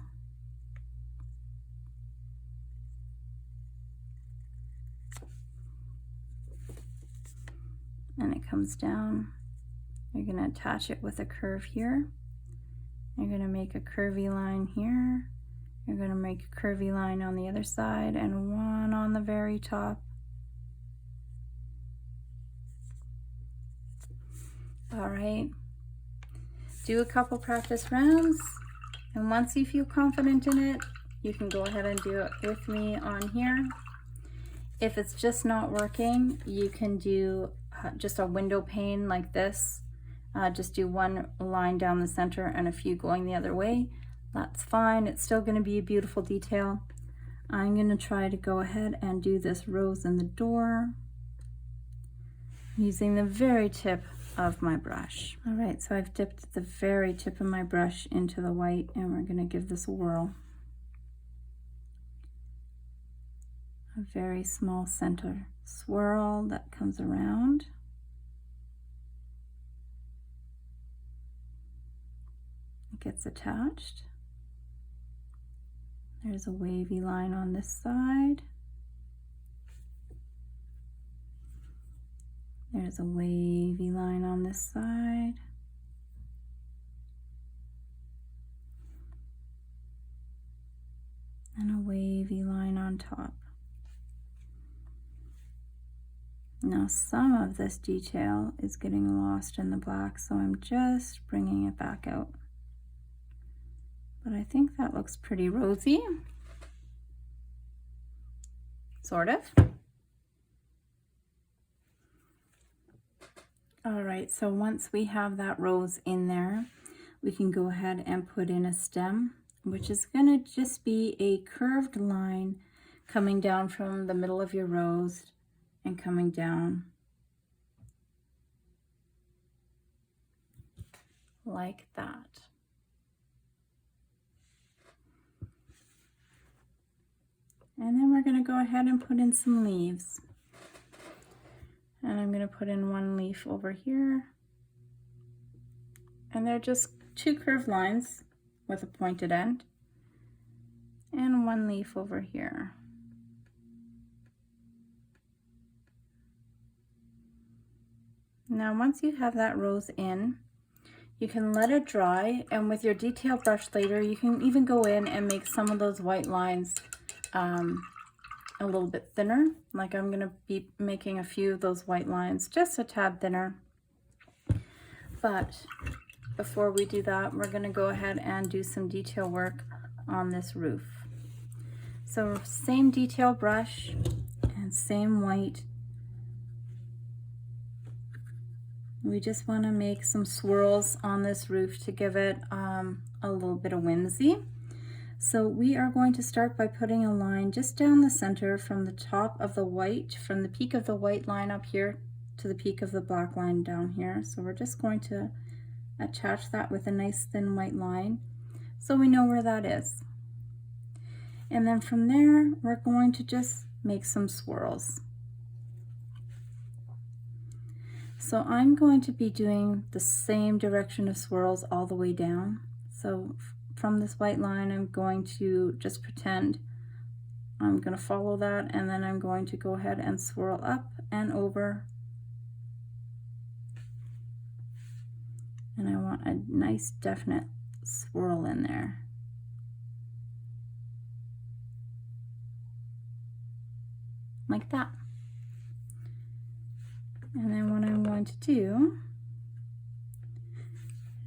And it comes down. You're going to attach it with a curve here. You're going to make a curvy line here. You're going to make a curvy line on the other side and one on the very top. All right. Do a couple practice rounds, and once you feel confident in it, you can go ahead and do it with me on here. If it's just not working, you can do just a window pane like this. Just do one line down the center and a few going the other way. That's fine. It's still going to be a beautiful detail. I'm going to try to go ahead and do this rose in the door using the very tip of my brush. All right, so I've dipped the very tip of my brush into the white, and we're going to give this a whirl. A very small center swirl that comes around. It gets attached. There's a wavy line on this side. There's a wavy line on this side. And a wavy line on top. Now some of this detail is getting lost in the black, so I'm just bringing it back out. But I think that looks pretty rosy. Sort of. All right, so once we have that rose in there, we can go ahead and put in a stem, which is gonna just be a curved line coming down from the middle of your rose and coming down like that. And then we're gonna go ahead and put in some leaves. And I'm gonna put in one leaf over here. And they're just two curved lines with a pointed end. And one leaf over here. Now once you have that rose in, you can let it dry, and with your detail brush later, you can even go in and make some of those white lines a little bit thinner. Like I'm gonna be making a few of those white lines just a tad thinner. But before we do that, we're gonna go ahead and do some detail work on this roof. So same detail brush and same white. We just want to make some swirls on this roof to give it a little bit of whimsy. So we are going to start by putting a line just down the center from the top of the white, from the peak of the white line up here to the peak of the black line down here. So we're just going to attach that with a nice thin white line so we know where that is. And then from there, we're going to just make some swirls. So I'm going to be doing the same direction of swirls all the way down. So from this white line, I'm going to just pretend I'm going to follow that, and then I'm going to go ahead and swirl up and over. And I want a nice definite swirl in there. Like that. And then what I'm going to do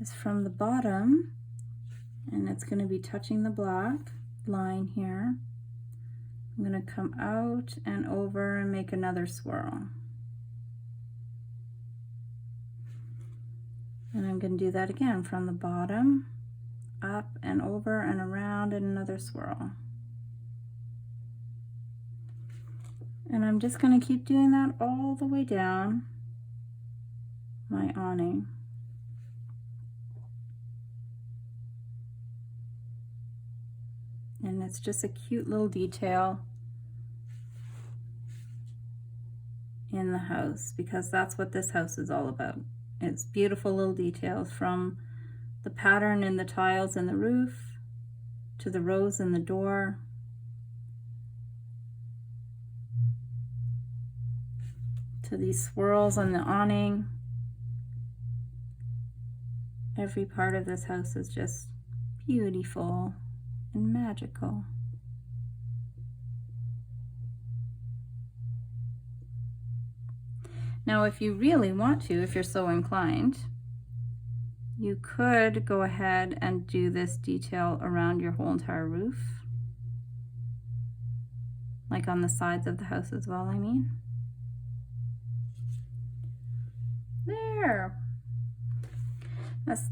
is from the bottom, and it's going to be touching the black line here, I'm going to come out and over and make another swirl. And I'm going to do that again from the bottom, up and over and around, and another swirl. And I'm just going to keep doing that all the way down my awning. And it's just a cute little detail in the house, because that's what this house is all about. It's beautiful little details, from the pattern in the tiles in the roof to the rose in the door, to these swirls on the awning. Every part of this house is just beautiful and magical. Now, if you really want to, if you're so inclined, you could go ahead and do this detail around your whole entire roof, like on the sides of the house as well, I mean. There.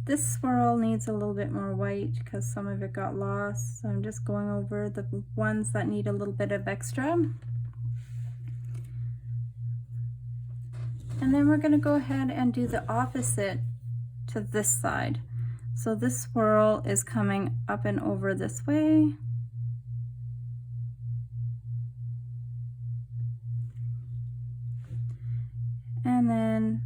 This swirl needs a little bit more white because some of it got lost, so I'm just going over the ones that need a little bit of extra. And then we're going to go ahead and do the opposite to this side. So this swirl is coming up and over this way. And then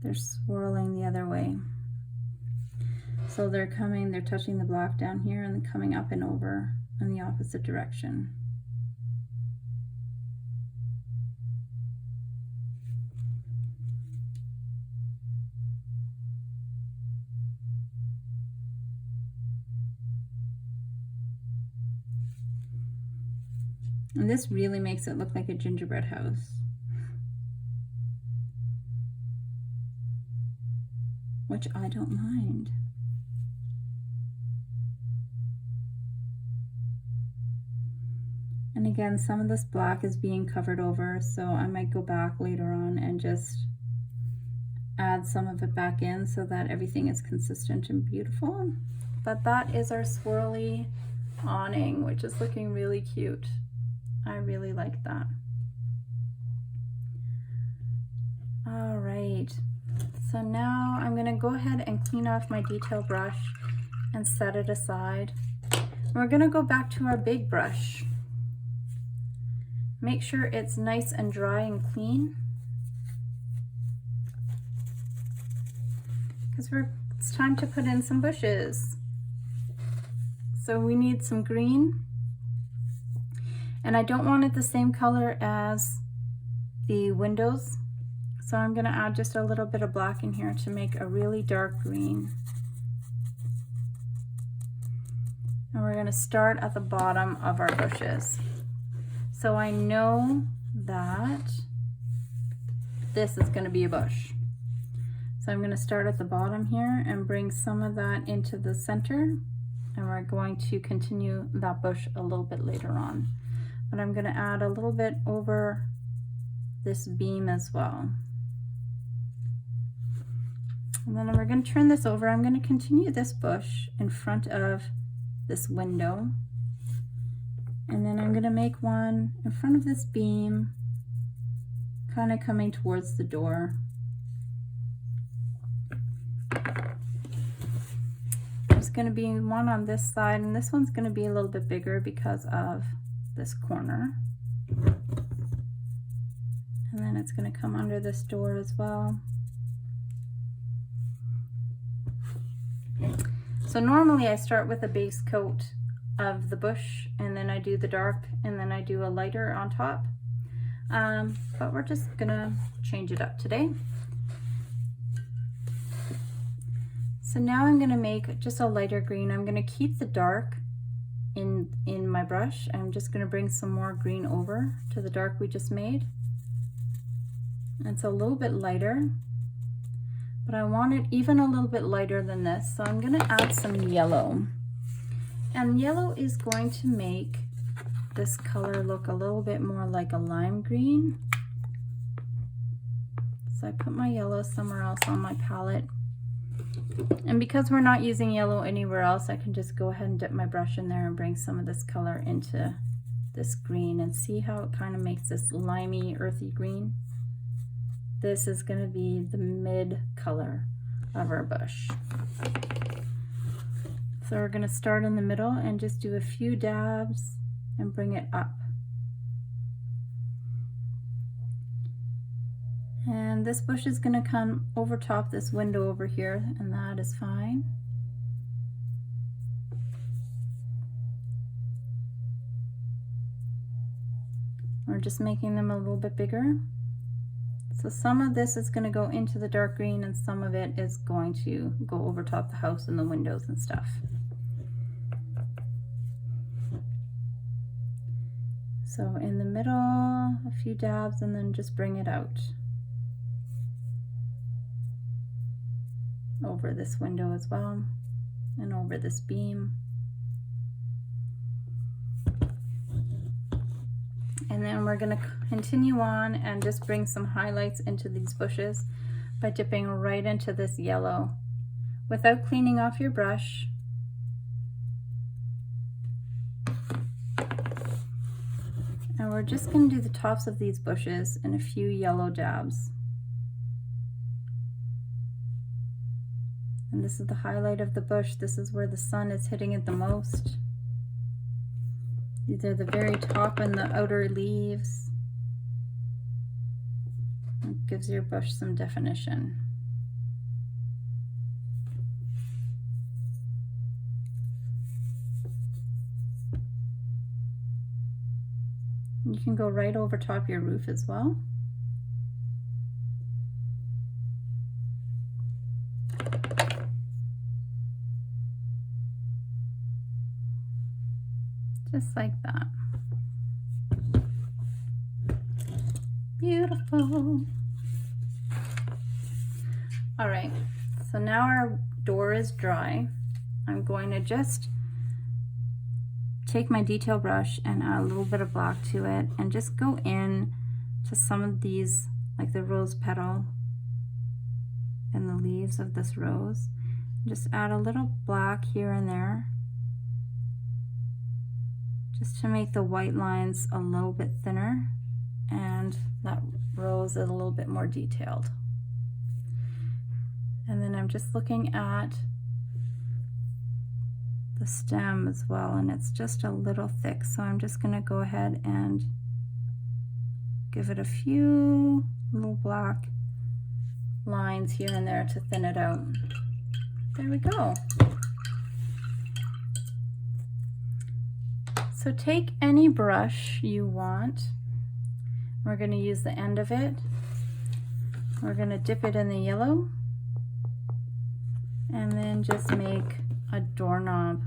they're swirling the other way. So they're touching the black down here and then coming up and over in the opposite direction. And this really makes it look like a gingerbread house, which I don't mind. And again, some of this black is being covered over, so I might go back later on and just add some of it back in so that everything is consistent and beautiful. But that is our swirly awning, which is looking really cute. I really like that. All right, so now I'm gonna go ahead and clean off my detail brush and set it aside. We're gonna go back to our big brush. Make sure it's nice and dry and clean, because it's time to put in some bushes. So we need some green, and I don't want it the same color as the windows, so I'm going to add just a little bit of black in here to make a really dark green. And we're going to start at the bottom of our bushes. So I know that this is going to be a bush. So I'm going to start at the bottom here and bring some of that into the center, and we're going to continue that bush a little bit later on. But I'm going to add a little bit over this beam as well. And then we're going to turn this over. I'm going to continue this bush in front of this window. And then I'm going to make one in front of this beam, kind of coming towards the door. There's going to be one on this side, and this one's going to be a little bit bigger because of this corner. And then it's going to come under this door as well. So normally I start with a base coat of the bush, and then I do the dark, and then I do a lighter on top. But we're just gonna change it up today. So now I'm gonna make just a lighter green. I'm gonna keep the dark in my brush. I'm just gonna bring some more green over to the dark we just made. It's a little bit lighter, but I want it even a little bit lighter than this. So I'm gonna add some yellow. And yellow is going to make this color look a little bit more like a lime green. So I put my yellow somewhere else on my palette. And because we're not using yellow anywhere else, I can just go ahead and dip my brush in there and bring some of this color into this green, and see how it kind of makes this limey, earthy green. This is going to be the mid color of our bush. So we're going to start in the middle and just do a few dabs and bring it up. And this bush is going to come over top this window over here, and that is fine. We're just making them a little bit bigger. So some of this is going to go into the dark green, and some of it is going to go over top the house and the windows and stuff. So in the middle, a few dabs, and then just bring it out over this window as well, and over this beam. And then we're going to continue on and just bring some highlights into these bushes by dipping right into this yellow without cleaning off your brush. And we're just going to do the tops of these bushes in a few yellow dabs. And this is the highlight of the bush. This is where the sun is hitting it the most. These are the very top and the outer leaves. It gives your bush some definition. You can go right over top your roof as well. Just like that. Beautiful. All right, so now our door is dry. I'm going to just take my detail brush and add a little bit of black to it and just go in to some of these, like the rose petal and the leaves of this rose. Just add a little black here and there, just to make the white lines a little bit thinner and that rose is a little bit more detailed. And then I'm just looking at the stem as well, and it's just a little thick, so I'm just going to go ahead and give it a few little black lines here and there to thin it out. There we go. So take any brush you want. We're going to use the end of it. We're going to dip it in the yellow and then just make a doorknob.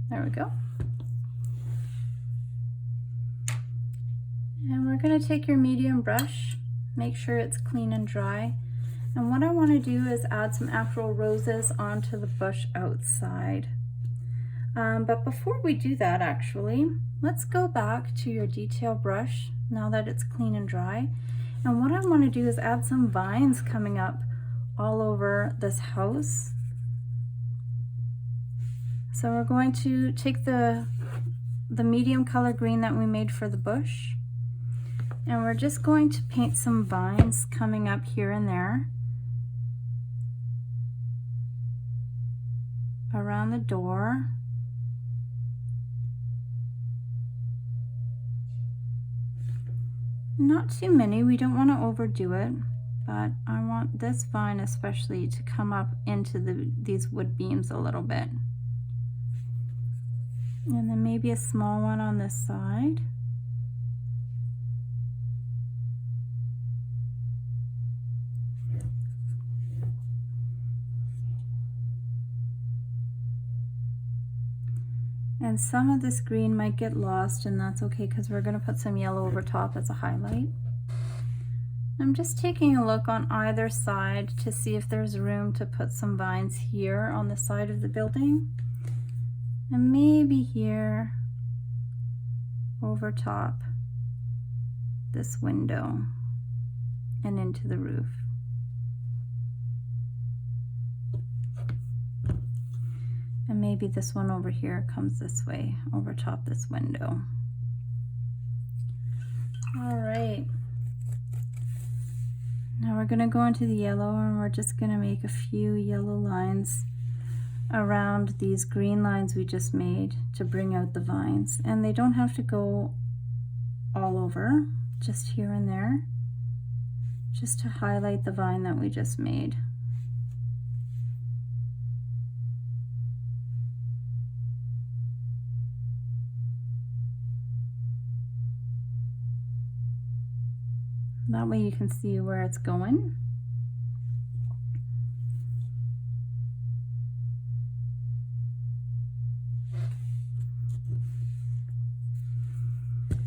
There we go. And we're going to take your medium brush, make sure it's clean and dry. And what I want to do is add some actual roses onto the bush outside. But before we do that, actually, let's go back to your detail brush now that it's clean and dry. And what I want to do is add some vines coming up all over this house. So we're going to take the medium color green that we made for the bush, and we're just going to paint some vines coming up here and there around the door. Not too many, we don't want to overdo it, but I want this vine especially to come up into these wood beams a little bit. And then maybe a small one on this side. And some of this green might get lost, and that's okay because we're going to put some yellow over top as a highlight. I'm just taking a look on either side to see if there's room to put some vines here on the side of the building. And maybe here over top this window and into the roof. And maybe this one over here comes this way, over top this window. All right. Now we're gonna go into the yellow, and we're just gonna make a few yellow lines around these green lines we just made to bring out the vines. And they don't have to go all over, just here and there, just to highlight the vine that we just made. That way you can see where it's going.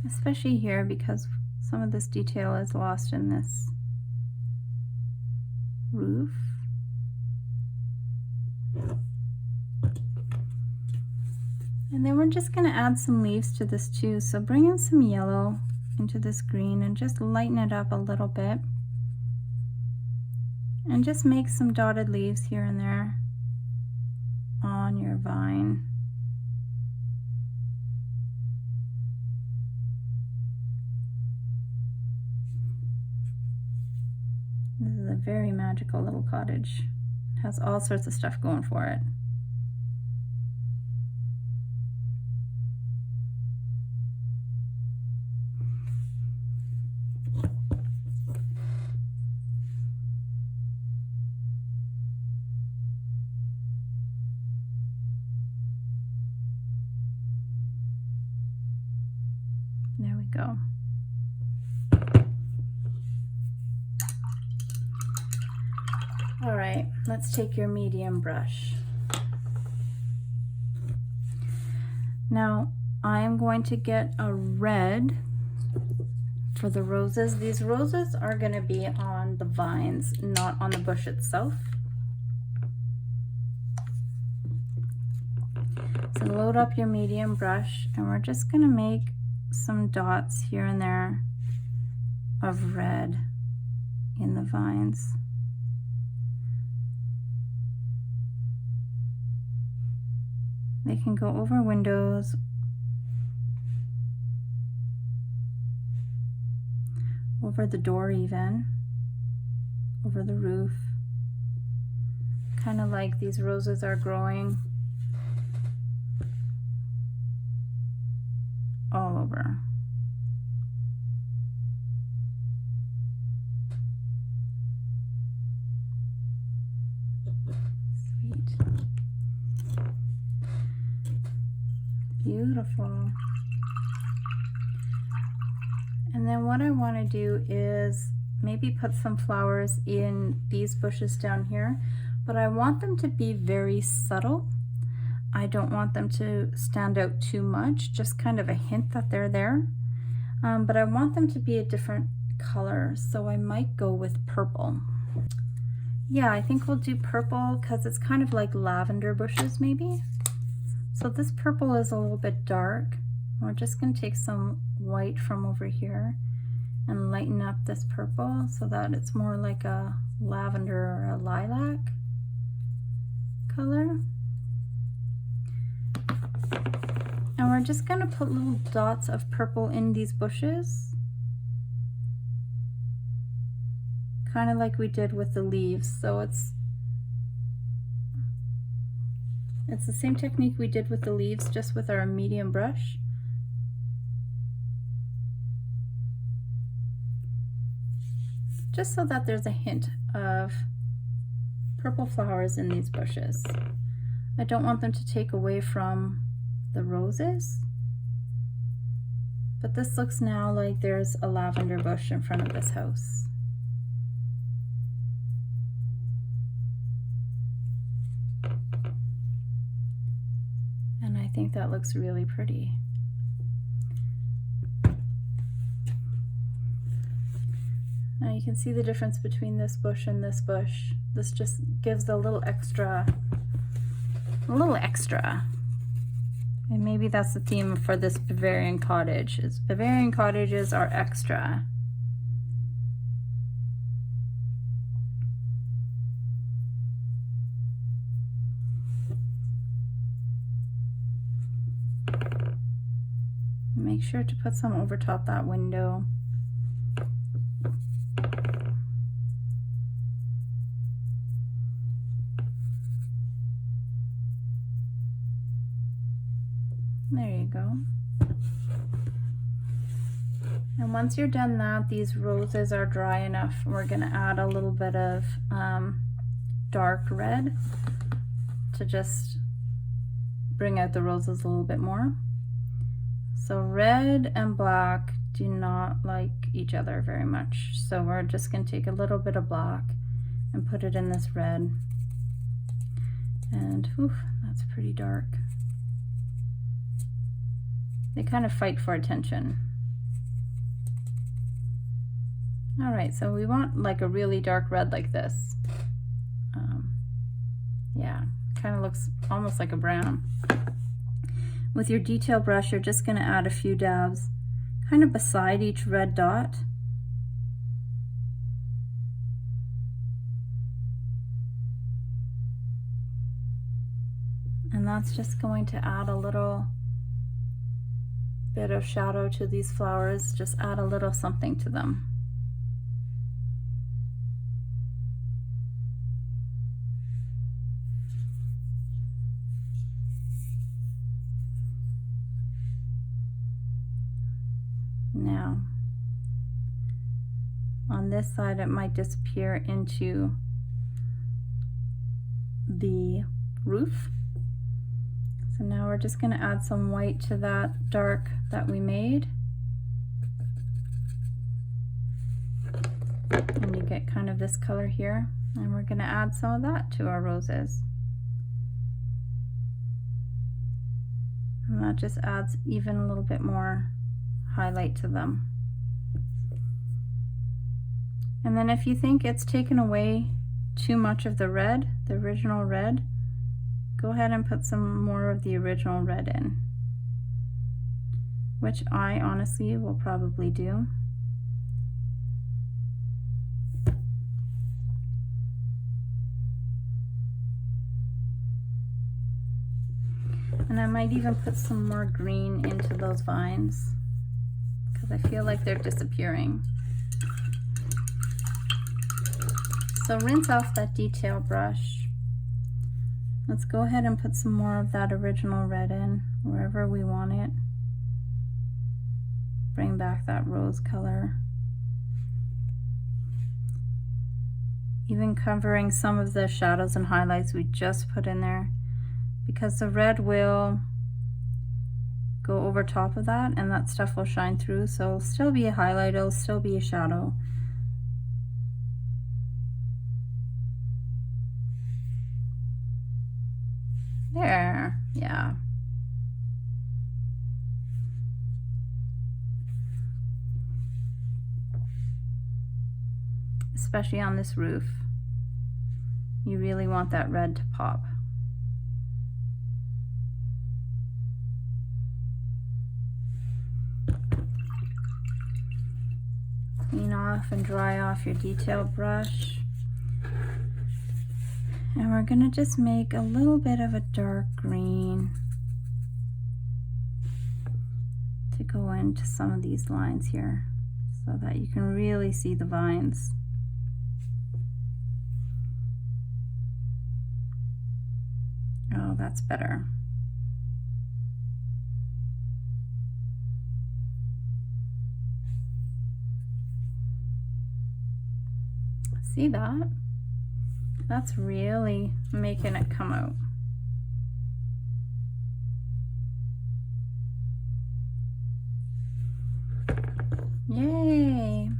Especially here, because some of this detail is lost in this roof. And then we're just going to add some leaves to this too. So bring in some yellow into this green and just lighten it up a little bit. And just make some dotted leaves here and there on your vine. This is a very magical little cottage. It has all sorts of stuff going for it. go. All right, let's take your medium brush. Now I am going to get a red for the roses. These roses are going to be on the vines, not on the bush itself. So load up your medium brush, and we're just going to make some dots here and there of red in the vines. They can go over windows, over the door even, over the roof. Kind of like these roses are growing all over. Sweet. Beautiful. And then what I want to do is maybe put some flowers in these bushes down here, but I want them to be very subtle. I don't want them to stand out too much, just kind of a hint that they're there. But I want them to be a different color, so I might go with purple. Yeah, I think we'll do purple because it's kind of like lavender bushes maybe. So this purple is a little bit dark. We're just going to take some white from over here and lighten up this purple so that it's more like a lavender or a lilac color. And we're just going to put little dots of purple in these bushes, kind of like we did with the leaves. So it's the same technique we did with the leaves, just with our medium brush. Just so that there's a hint of purple flowers in these bushes. I don't want them to take away from the roses, but this looks now like there's a lavender bush in front of this house. And I think that looks really pretty. Now you can see the difference between this bush and this bush. This just gives a little extra. And maybe that's the theme for this Bavarian cottage, is Bavarian cottages are extra. Make sure to put some over top that window. There you go. And once you're done that, these roses are dry enough. We're going to add a little bit of dark red to just bring out the roses a little bit more. So red and black do not like each other very much. So we're just going to take a little bit of black and put it in this red. And whew, that's pretty dark. They kind of fight for attention. All right, so we want like a really dark red like this. Yeah, kind of looks almost like a brown. With your detail brush, you're just going to add a few dabs kind of beside each red dot. And that's just going to add a little bit of shadow to these flowers, just add a little something to them. Now, on this side, it might disappear into the roof. So now we're just going to add some white to that dark that we made. And you get kind of this color here. And we're gonna add some of that to our roses. And that just adds even a little bit more highlight to them. And then if you think it's taken away too much of the red, the original red, go ahead and put some more of the original red in, which I honestly will probably do. And I might even put some more green into those vines because I feel like they're disappearing. So rinse off that detail brush. Let's go ahead and put some more of that original red in wherever we want it. Bring back that rose color. Even covering some of the shadows and highlights we just put in there, because the red will go over top of that and that stuff will shine through, so it'll still be a highlight, it'll still be a shadow. There, yeah. Especially on this roof, you really want that red to pop. Clean off and dry off your detail brush. And we're gonna just make a little bit of a dark green to go into some of these lines here so that you can really see the vines. Oh, that's better. See that? That's really making it come out. Yay!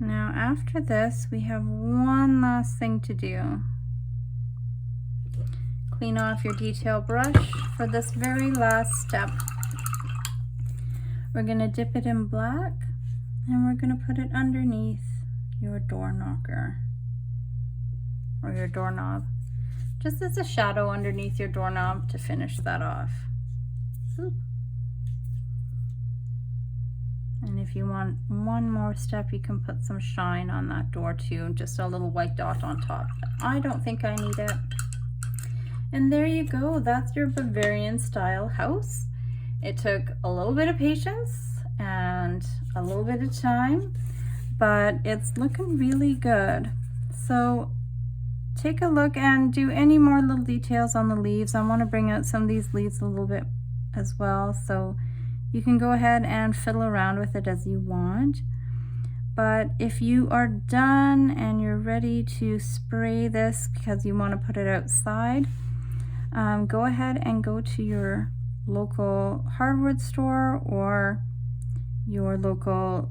Now after this, we have one last thing to do. Clean off your detail brush for this very last step. We're gonna dip it in black and we're gonna put it underneath your door knocker or your doorknob, just as a shadow underneath your doorknob to finish that off. Oop. And if you want one more step, you can put some shine on that door too, just a little white dot on top. I don't think I need it. And there you go, that's your Bavarian style house. It took a little bit of patience and a little bit of time, but it's looking really good. So take a look and do any more little details on the leaves. I want to bring out some of these leaves a little bit as well, so you can go ahead and fiddle around with it as you want. But if you are done and you're ready to spray this because you want to put it outside, go ahead and go to your local hardwood store or your local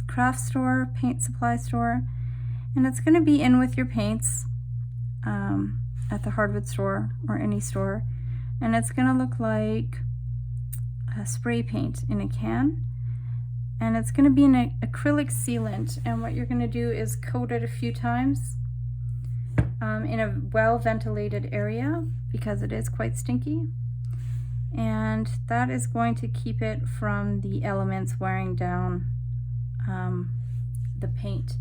craft store, paint supply store, and it's going to be in with your paints at the hardwood store or any store, and it's going to look like a spray paint in a can, and it's going to be an acrylic sealant. And what you're going to do is coat it a few times in a well ventilated area because it is quite stinky, and that is going to keep it from the elements wearing down the paint.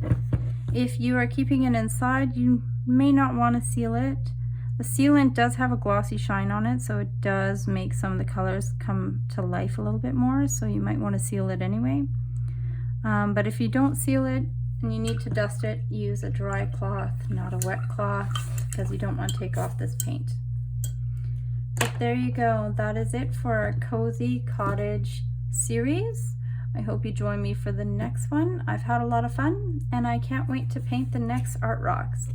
If you are keeping it inside, you may not want to seal it. The sealant does have a glossy shine on it, so it does make some of the colors come to life a little bit more, so you might want to seal it anyway. But if you don't seal it and you need to dust it, use a dry cloth, not a wet cloth, because you don't want to take off this paint. But there you go, that is it for our Cozy Cottage series. I hope you join me for the next one. I've had a lot of fun and I can't wait to paint the next art rocks.